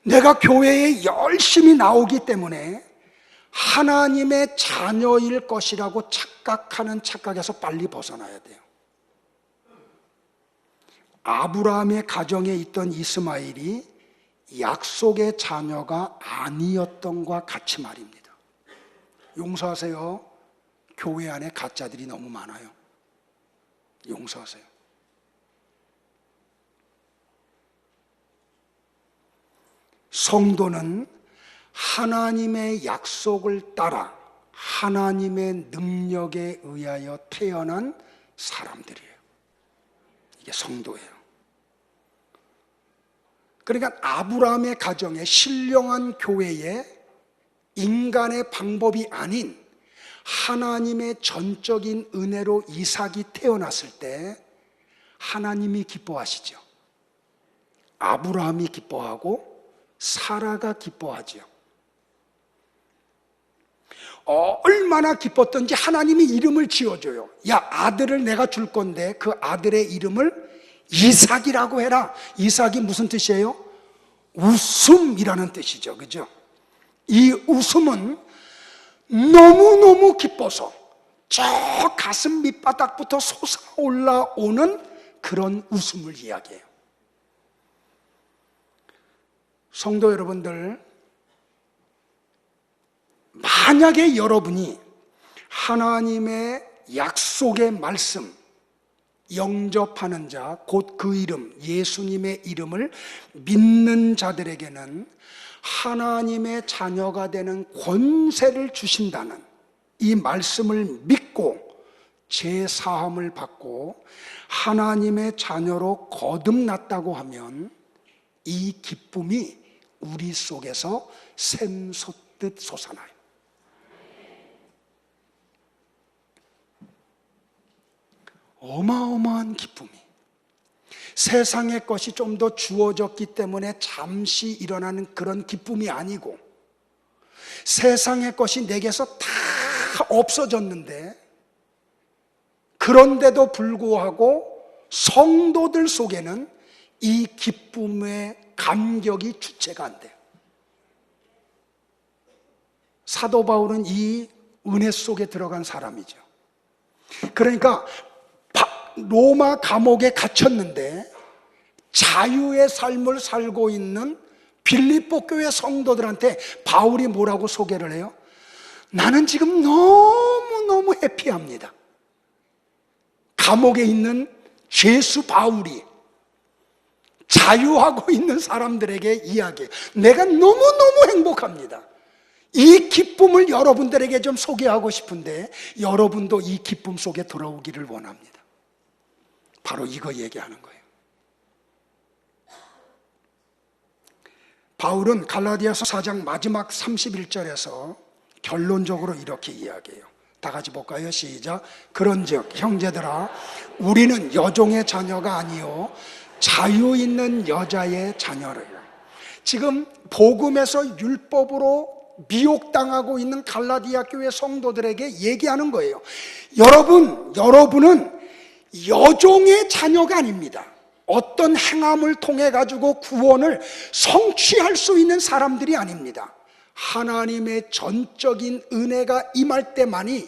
내가 교회에 열심히 나오기 때문에 하나님의 자녀일 것이라고 착각하는 착각에서 빨리 벗어나야 돼요. 아브라함의 가정에 있던 이스마엘이 약속의 자녀가 아니었던 것과 같이 말입니다. 용서하세요. 교회 안에 가짜들이 너무 많아요. 용서하세요. 성도는 하나님의 약속을 따라 하나님의 능력에 의하여 태어난 사람들이에요. 이게 성도예요. 그러니까 아브라함의 가정에 신령한 교회에 인간의 방법이 아닌 하나님의 전적인 은혜로 이삭이 태어났을 때 하나님이 기뻐하시죠. 아브라함이 기뻐하고 사라가 기뻐하죠. 얼마나 기뻤던지 하나님이 이름을 지어줘요. 야, 아들을 내가 줄 건데 그 아들의 이름을 이삭이라고 해라. 이삭이 무슨 뜻이에요? 웃음이라는 뜻이죠. 그죠? 이 웃음은 너무너무 기뻐서 저 가슴 밑바닥부터 솟아올라오는 그런 웃음을 이야기해요. 성도 여러분들, 만약에 여러분이 하나님의 약속의 말씀, 영접하는 자, 곧 그 이름, 예수님의 이름을 믿는 자들에게는 하나님의 자녀가 되는 권세를 주신다는 이 말씀을 믿고 제사함을 받고 하나님의 자녀로 거듭났다고 하면 이 기쁨이 우리 속에서 샘솟듯 솟아나요. 어마어마한 기쁨이, 세상의 것이 좀 더 주어졌기 때문에 잠시 일어나는 그런 기쁨이 아니고, 세상의 것이 내게서 다 없어졌는데 그런데도 불구하고 성도들 속에는 이 기쁨의 감격이 주체가 안 돼요. 사도 바울은 이 은혜 속에 들어간 사람이죠. 그러니까 로마 감옥에 갇혔는데 자유의 삶을 살고 있는 빌립보 교회 성도들한테 바울이 뭐라고 소개를 해요? 나는 지금 너무너무 해피합니다. 감옥에 있는 죄수 바울이 자유하고 있는 사람들에게 이야기해요. 내가 너무너무 행복합니다. 이 기쁨을 여러분들에게 좀 소개하고 싶은데 여러분도 이 기쁨 속에 들어오기를 원합니다. 바로 이거 얘기하는 거예요. 바울은 갈라디아서 4장 마지막 31절에서 결론적으로 이렇게 이야기해요. 다 같이 볼까요? 시작. 그런즉 형제들아 우리는 여종의 자녀가 아니요 자유 있는 여자의 자녀를. 지금 복음에서 율법으로 미혹당하고 있는 갈라디아 교회 성도들에게 얘기하는 거예요. 여러분은 여종의 자녀가 아닙니다. 어떤 행함을 통해 가지고 구원을 성취할 수 있는 사람들이 아닙니다. 하나님의 전적인 은혜가 임할 때만이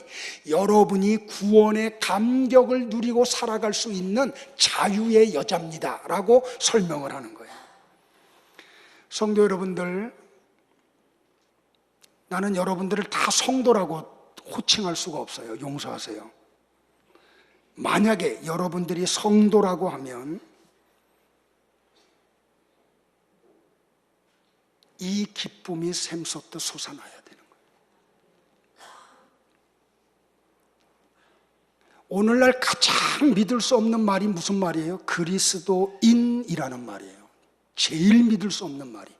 여러분이 구원의 감격을 누리고 살아갈 수 있는 자유의 여자입니다 라고 설명을 하는 거예요. 성도 여러분들, 나는 여러분들을 다 성도라고 호칭할 수가 없어요. 용서하세요. 만약에 여러분들이 성도라고 하면 이 기쁨이 샘솟듯 솟아나야 되는 거예요. 오늘날 가장 믿을 수 없는 말이 무슨 말이에요? 그리스도인이라는 말이에요. 제일 믿을 수 없는 말이.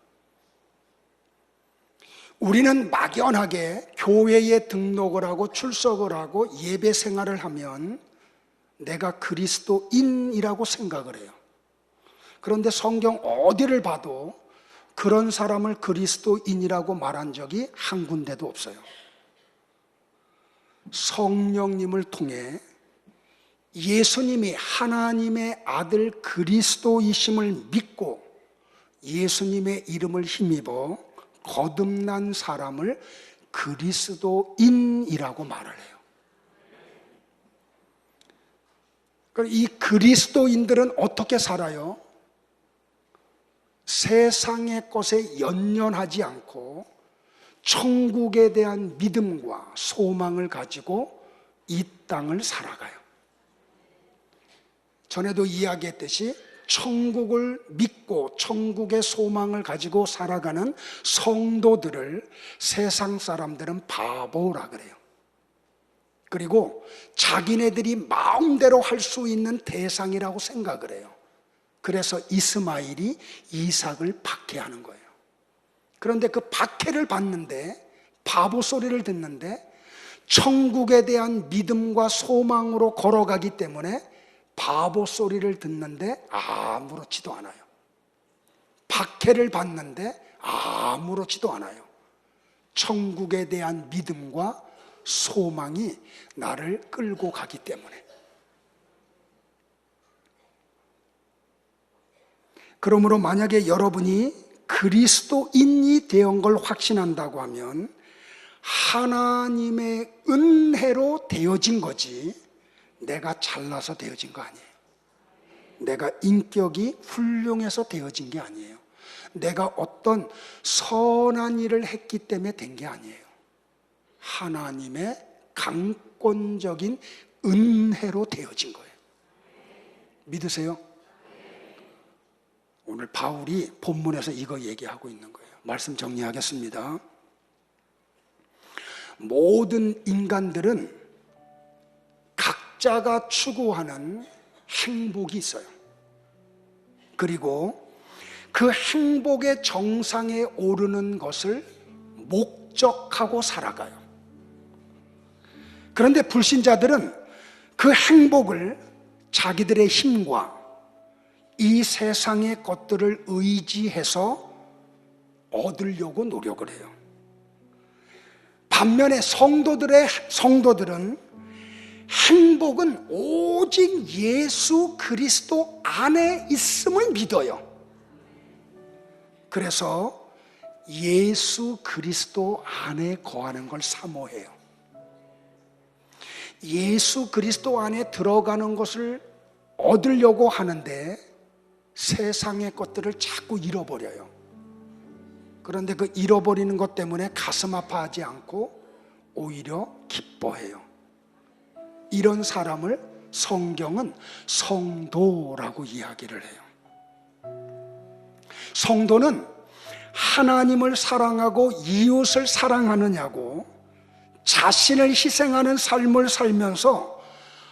우리는 막연하게 교회에 등록을 하고 출석을 하고 예배 생활을 하면 내가 그리스도인이라고 생각을 해요. 그런데 성경 어디를 봐도 그런 사람을 그리스도인이라고 말한 적이 한 군데도 없어요. 성령님을 통해 예수님이 하나님의 아들 그리스도이심을 믿고 예수님의 이름을 힘입어 거듭난 사람을 그리스도인이라고 말을 해요. 이 그리스도인들은 어떻게 살아요? 세상의 것에 연연하지 않고 천국에 대한 믿음과 소망을 가지고 이 땅을 살아가요. 전에도 이야기했듯이 천국을 믿고 천국의 소망을 가지고 살아가는 성도들을 세상 사람들은 바보라 그래요. 그리고 자기네들이 마음대로 할 수 있는 대상이라고 생각을 해요. 그래서 이스마엘이 이삭을 박해하는 거예요. 그런데 그 박해를 받는데, 바보 소리를 듣는데 천국에 대한 믿음과 소망으로 걸어가기 때문에 바보 소리를 듣는데 아무렇지도 않아요. 박해를 받는데 아무렇지도 않아요. 천국에 대한 믿음과 소망이 나를 끌고 가기 때문에. 그러므로 만약에 여러분이 그리스도인이 되은 걸 확신한다고 하면 하나님의 은혜로 되어진 거지 내가 잘나서 되어진 거 아니에요. 내가 인격이 훌륭해서 되어진 게 아니에요. 내가 어떤 선한 일을 했기 때문에 된 게 아니에요. 하나님의 강권적인 은혜로 되어진 거예요. 믿으세요? 오늘 바울이 본문에서 이거 얘기하고 있는 거예요. 말씀 정리하겠습니다. 모든 인간들은 각자가 추구하는 행복이 있어요. 그리고 그 행복의 정상에 오르는 것을 목적하고 살아가요. 그런데 불신자들은 그 행복을 자기들의 힘과 이 세상의 것들을 의지해서 얻으려고 노력을 해요. 반면에 성도들은 행복은 오직 예수 그리스도 안에 있음을 믿어요. 그래서 예수 그리스도 안에 거하는 걸 사모해요. 예수 그리스도 안에 들어가는 것을 얻으려고 하는데 세상의 것들을 자꾸 잃어버려요. 그런데 그 잃어버리는 것 때문에 가슴 아파하지 않고 오히려 기뻐해요. 이런 사람을 성경은 성도라고 이야기를 해요. 성도는 하나님을 사랑하고 이웃을 사랑하느냐고 자신을 희생하는 삶을 살면서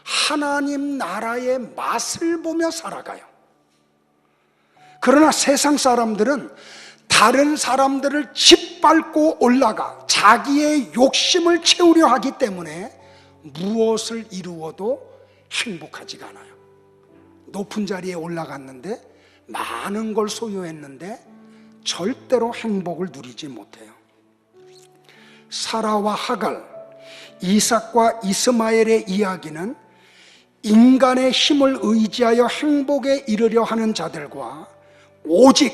하나님 나라의 맛을 보며 살아가요. 그러나 세상 사람들은 다른 사람들을 짓밟고 올라가 자기의 욕심을 채우려 하기 때문에 무엇을 이루어도 행복하지가 않아요. 높은 자리에 올라갔는데 많은 걸 소유했는데 절대로 행복을 누리지 못해요. 사라와 하갈, 이삭과 이스마엘의 이야기는 인간의 힘을 의지하여 행복에 이르려 하는 자들과 오직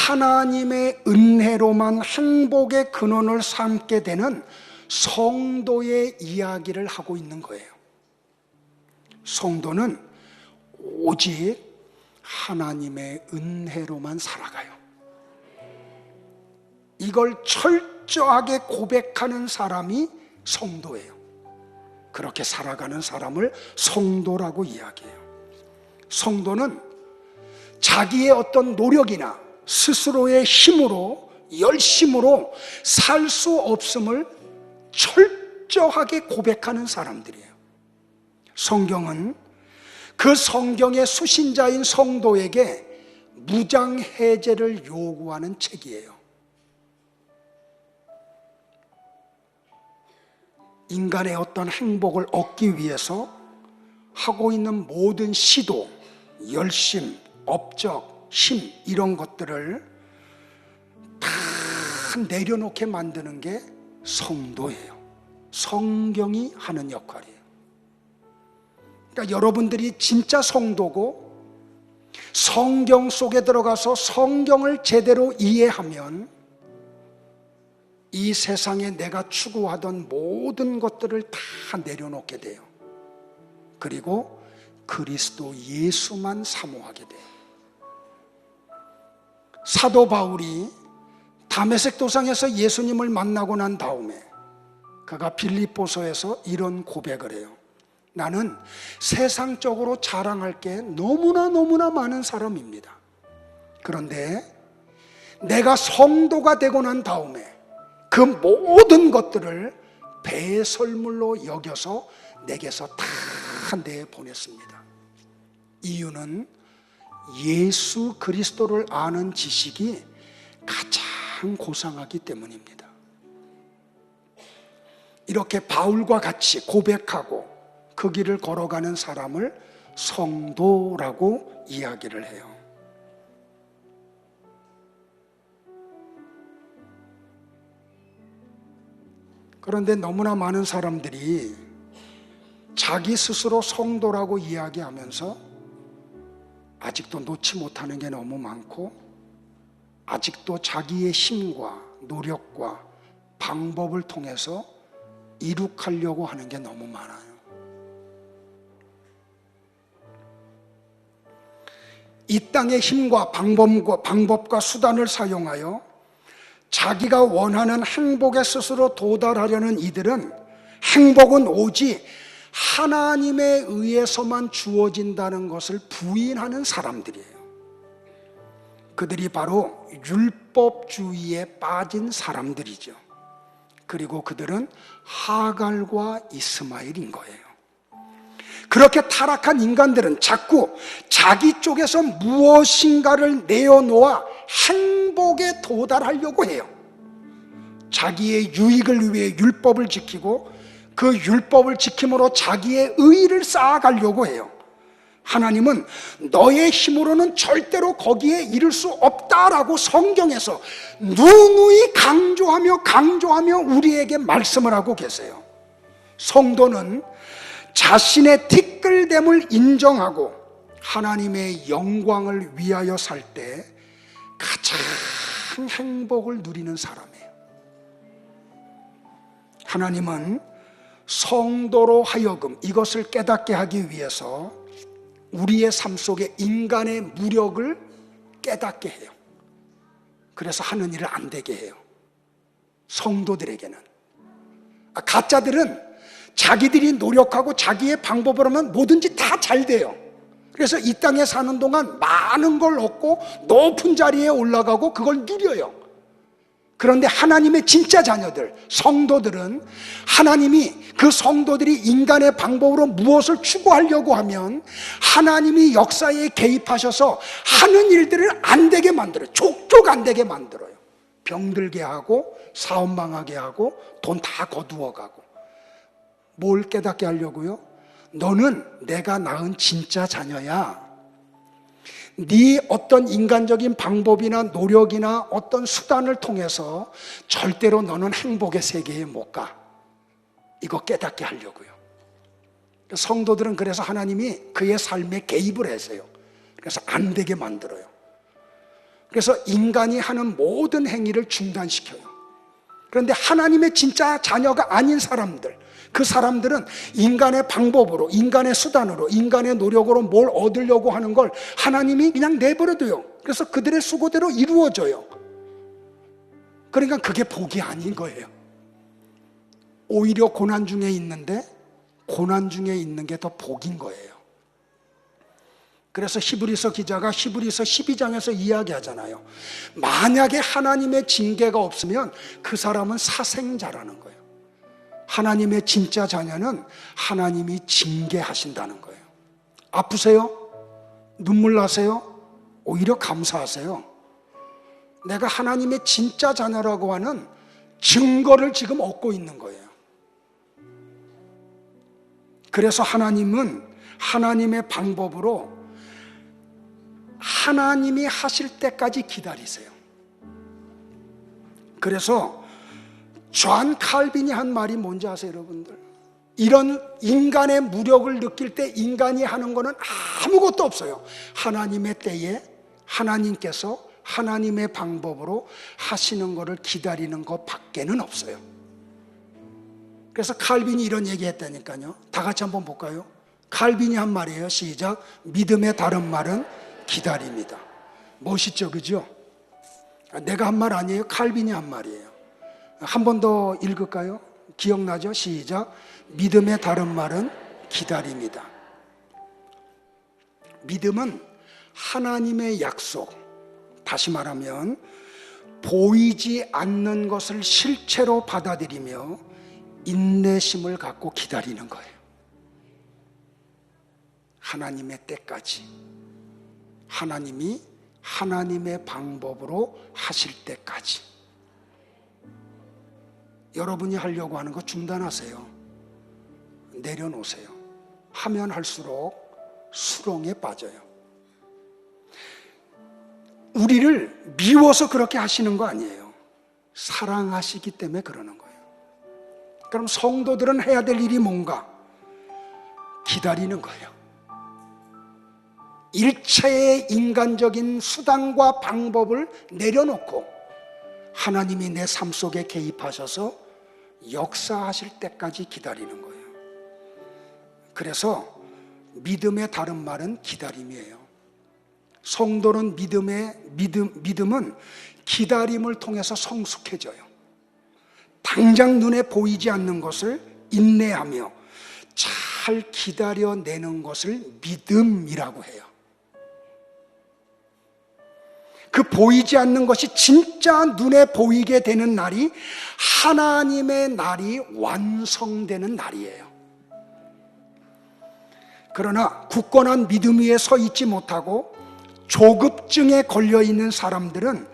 하나님의 은혜로만 행복의 근원을 삼게 되는 성도의 이야기를 하고 있는 거예요. 성도는 오직 하나님의 은혜로만 살아가요. 이걸 철저하게 고백하는 사람이 성도예요. 그렇게 살아가는 사람을 성도라고 이야기해요. 성도는 자기의 어떤 노력이나 스스로의 힘으로 열심으로 살 수 없음을 철저하게 고백하는 사람들이에요. 성경은 그 성경의 수신자인 성도에게 무장해제를 요구하는 책이에요. 인간의 어떤 행복을 얻기 위해서 하고 있는 모든 시도, 열심, 업적, 힘 이런 것들을 다 내려놓게 만드는 게 성도예요. 성경이 하는 역할이에요. 그러니까 여러분들이 진짜 성도고 성경 속에 들어가서 성경을 제대로 이해하면 이 세상에 내가 추구하던 모든 것들을 다 내려놓게 돼요. 그리고 그리스도 예수만 사모하게 돼요. 사도 바울이 다메섹 도상에서 예수님을 만나고 난 다음에 그가 빌립보서에서 이런 고백을 해요. 나는 세상적으로 자랑할 게 너무나 많은 사람입니다. 그런데 내가 성도가 되고 난 다음에 그 모든 것들을 배설물로 여겨서 내게서 다 내보냈습니다. 이유는 예수 그리스도를 아는 지식이 가장 고상하기 때문입니다. 이렇게 바울과 같이 고백하고 그 길을 걸어가는 사람을 성도라고 이야기를 해요. 그런데 너무나 많은 사람들이 자기 스스로 성도라고 이야기하면서 아직도 놓지 못하는 게 너무 많고 아직도 자기의 힘과 노력과 방법을 통해서 이룩하려고 하는 게 너무 많아요. 이 땅의 힘과 방법과 수단을 사용하여 자기가 원하는 행복에 스스로 도달하려는 이들은 행복은 오직 하나님에 의해서만 주어진다는 것을 부인하는 사람들이에요. 그들이 바로 율법주의에 빠진 사람들이죠. 그리고 그들은 하갈과 이스마엘인 거예요. 그렇게 타락한 인간들은 자꾸 자기 쪽에서 무엇인가를 내어놓아 행복에 도달하려고 해요. 자기의 유익을 위해 율법을 지키고 그 율법을 지킴으로 자기의 의의를 쌓아가려고 해요. 하나님은 너의 힘으로는 절대로 거기에 이를 수 없다라고 성경에서 누누이 강조하며 우리에게 말씀을 하고 계세요. 성도는 자신의 티끌됨을 인정하고 하나님의 영광을 위하여 살 때 가장 행복을 누리는 사람이에요. 하나님은 성도로 하여금 이것을 깨닫게 하기 위해서 우리의 삶 속에 인간의 무력을 깨닫게 해요. 그래서 하는 일을 안 되게 해요. 성도들에게는. 가짜들은 자기들이 노력하고 자기의 방법으로 하면 뭐든지 다 잘 돼요. 그래서 이 땅에 사는 동안 많은 걸 얻고 높은 자리에 올라가고 그걸 누려요. 그런데 하나님의 진짜 자녀들, 성도들은 하나님이 그 성도들이 인간의 방법으로 무엇을 추구하려고 하면 하나님이 역사에 개입하셔서 하는 일들을 안 되게 만들어요. 족족 안 되게 만들어요. 병들게 하고 사업 망하게 하고 돈 다 거두어 가고. 뭘 깨닫게 하려고요? 너는 내가 낳은 진짜 자녀야. 네 어떤 인간적인 방법이나 노력이나 어떤 수단을 통해서 절대로 너는 행복의 세계에 못 가. 이거 깨닫게 하려고요. 성도들은 그래서 하나님이 그의 삶에 개입을 했어요. 그래서 안 되게 만들어요. 그래서 인간이 하는 모든 행위를 중단시켜요. 그런데 하나님의 진짜 자녀가 아닌 사람들, 그 사람들은 인간의 방법으로, 인간의 수단으로, 인간의 노력으로 뭘 얻으려고 하는 걸 하나님이 그냥 내버려둬요. 그래서 그들의 수고대로 이루어져요. 그러니까 그게 복이 아닌 거예요. 오히려 고난 중에 있는데 고난 중에 있는 게 더 복인 거예요. 그래서 히브리서 기자가 히브리서 12장에서 이야기하잖아요. 만약에 하나님의 징계가 없으면 그 사람은 사생자라는 거예요. 하나님의 진짜 자녀는 하나님이 징계하신다는 거예요. 아프세요? 눈물 나세요? 오히려 감사하세요. 내가 하나님의 진짜 자녀라고 하는 증거를 지금 얻고 있는 거예요. 그래서 하나님은 하나님의 방법으로 하나님이 하실 때까지 기다리세요. 그래서 존 칼빈이 한 말이 뭔지 아세요, 여러분들? 이런 인간의 무력을 느낄 때 인간이 하는 거는 아무것도 없어요. 하나님의 때에 하나님께서 하나님의 방법으로 하시는 것을 기다리는 것 밖에는 없어요. 그래서 칼빈이 이런 얘기 했다니까요. 다 같이 한번 볼까요? 칼빈이 한 말이에요. 시작. 믿음의 다른 말은 기다림이다. 멋있죠, 그죠? 내가 한 말 아니에요. 칼빈이 한 말이에요. 한 번 더 읽을까요? 기억나죠? 시작. 믿음의 다른 말은 기다림이다. 믿음은 하나님의 약속, 다시 말하면 보이지 않는 것을 실체로 받아들이며 인내심을 갖고 기다리는 거예요. 하나님의 때까지. 하나님이 하나님의 방법으로 하실 때까지. 여러분이 하려고 하는 거 중단하세요. 내려놓으세요. 하면 할수록 수렁에 빠져요. 우리를 미워서 그렇게 하시는 거 아니에요. 사랑하시기 때문에 그러는 거예요. 그럼 성도들은 해야 될 일이 뭔가? 기다리는 거예요. 일체의 인간적인 수단과 방법을 내려놓고 하나님이 내 삶 속에 개입하셔서 역사하실 때까지 기다리는 거예요. 그래서 믿음의 다른 말은 기다림이에요. 성도는 믿음은 기다림을 통해서 성숙해져요. 당장 눈에 보이지 않는 것을 인내하며 잘 기다려내는 것을 믿음이라고 해요. 그 보이지 않는 것이 진짜 눈에 보이게 되는 날이 하나님의 날이 완성되는 날이에요. 그러나 굳건한 믿음 위에 서 있지 못하고 조급증에 걸려 있는 사람들은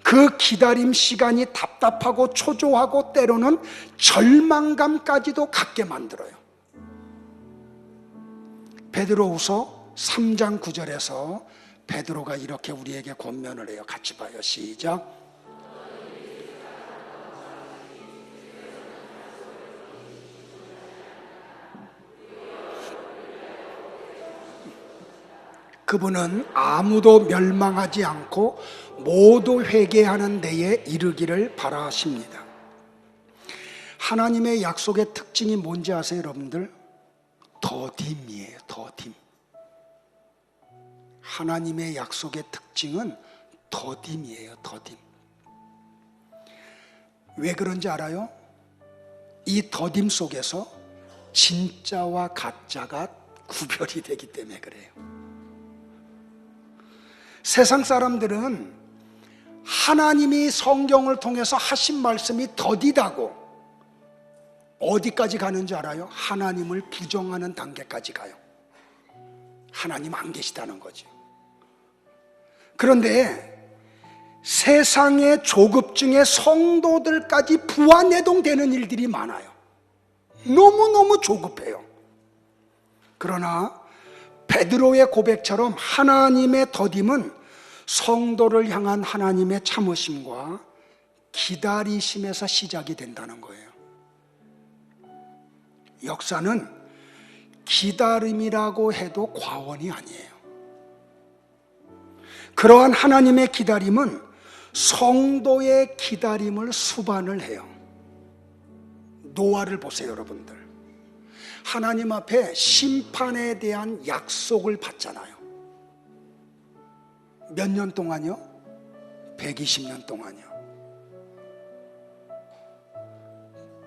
그 기다림 시간이 답답하고 초조하고 때로는 절망감까지도 갖게 만들어요. 베드로후서 3장 9절에서 베드로가 이렇게 우리에게 권면을 해요. 같이 봐요. 시작. 그분은 아무도 멸망하지 않고 모두 회개하는 데에 이르기를 바라십니다. 하나님의 약속의 특징이 뭔지 아세요, 여러분들? 더딤이에요. 더딤. 하나님의 약속의 특징은 더딤이에요. 더딤. 왜 그런지 알아요? 이 더딤 속에서 진짜와 가짜가 구별이 되기 때문에 그래요. 세상 사람들은 하나님이 성경을 통해서 하신 말씀이 더디다고 어디까지 가는지 알아요? 하나님을 부정하는 단계까지 가요. 하나님 안 계시다는 거죠. 그런데 세상의 조급증에 성도들까지 부안해동되는 일들이 많아요. 너무너무 조급해요. 그러나 베드로의 고백처럼 하나님의 더딤은 성도를 향한 하나님의 참으심과 기다리심에서 시작이 된다는 거예요. 역사는 기다림이라고 해도 과언이 아니에요. 그러한 하나님의 기다림은 성도의 기다림을 수반을 해요. 노아를 보세요, 여러분들. 하나님 앞에 심판에 대한 약속을 받잖아요. 몇 년 동안요? 120년 동안요.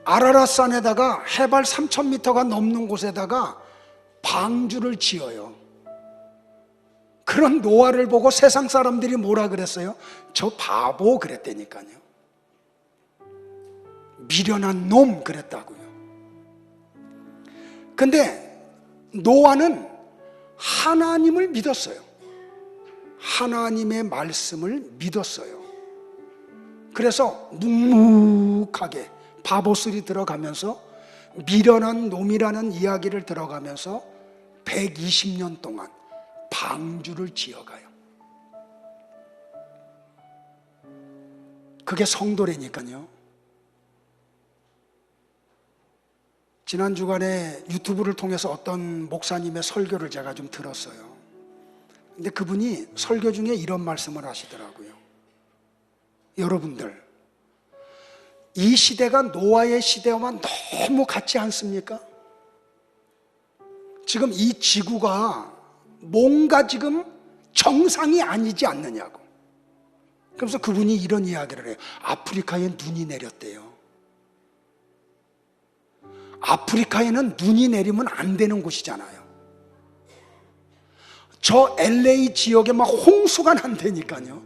아라랏산에다가 해발 3,000m가 넘는 곳에다가 방주를 지어요. 그런 노아를 보고 세상 사람들이 뭐라 그랬어요? 저 바보 그랬다니까요. 미련한 놈 그랬다고요. 근데 노아는 하나님을 믿었어요. 하나님의 말씀을 믿었어요. 그래서 묵묵하게 바보술이 들어가면서 미련한 놈이라는 이야기를 들어가면서 120년 동안 방주를 지어가요. 그게 성도라니까요. 지난 주간에 유튜브를 통해서 어떤 목사님의 설교를 제가 좀 들었어요. 근데 그분이 설교 중에 이런 말씀을 하시더라고요. 여러분들, 이 시대가 노아의 시대와 너무 같지 않습니까? 지금 이 지구가 뭔가 지금 정상이 아니지 않느냐고. 그래서 그분이 이런 이야기를 해요. 아프리카에 눈이 내렸대요. 아프리카에는 눈이 내리면 안 되는 곳이잖아요. 저 LA 지역에 막 홍수가 난다니까요.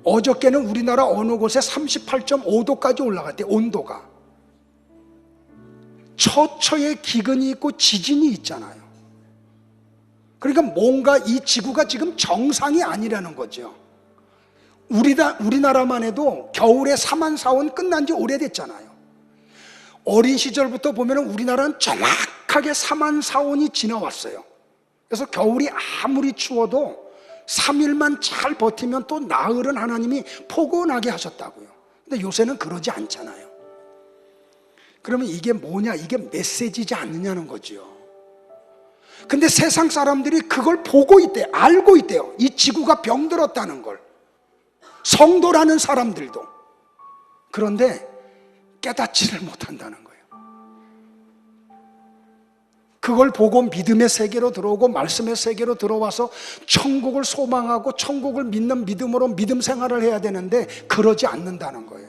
어저께는 우리나라 어느 곳에 38.5도까지 올라갔대, 온도가. 처처에 기근이 있고 지진이 있잖아요. 그러니까 뭔가 이 지구가 지금 정상이 아니라는 거죠. 우리나라만 해도 겨울에 사만사온 끝난 지 오래됐잖아요. 어린 시절부터 보면 우리나라는 정확하게 사만사온이 지나왔어요. 그래서 겨울이 아무리 추워도 3일만 잘 버티면 또 나흘은 하나님이 포근하게 하셨다고요. 근데 요새는 그러지 않잖아요. 그러면 이게 뭐냐? 이게 메시지지 않느냐는 거죠. 근데 세상 사람들이 그걸 보고 있대요. 알고 있대요. 이 지구가 병들었다는 걸. 성도라는 사람들도. 그런데 깨닫지를 못한다는 거예요. 그걸 보고 믿음의 세계로 들어오고 말씀의 세계로 들어와서 천국을 소망하고 천국을 믿는 믿음으로 믿음 생활을 해야 되는데 그러지 않는다는 거예요.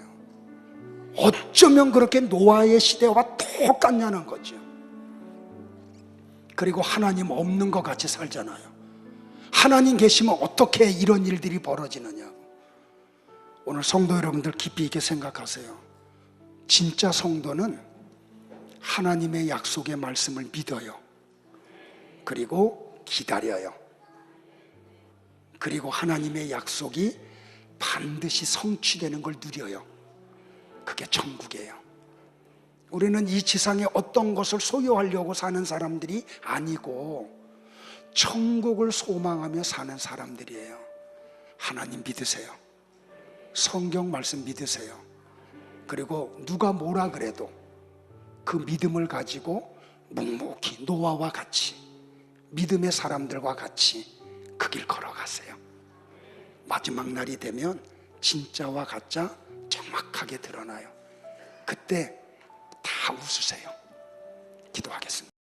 어쩌면 그렇게 노아의 시대와 똑같냐는 거죠. 그리고 하나님 없는 것 같이 살잖아요. 하나님 계시면 어떻게 이런 일들이 벌어지느냐고. 오늘 성도 여러분들 깊이 있게 생각하세요. 진짜 성도는 하나님의 약속의 말씀을 믿어요. 그리고 기다려요. 그리고 하나님의 약속이 반드시 성취되는 걸 누려요. 그게 천국이에요. 우리는 이 지상에 어떤 것을 소유하려고 사는 사람들이 아니고 천국을 소망하며 사는 사람들이에요. 하나님 믿으세요. 성경 말씀 믿으세요. 그리고 누가 뭐라 그래도 그 믿음을 가지고 묵묵히 노아와 같이 믿음의 사람들과 같이 그 길 걸어가세요. 마지막 날이 되면 진짜와 가짜 정확하게 드러나요. 그때 다 웃으세요. 기도하겠습니다.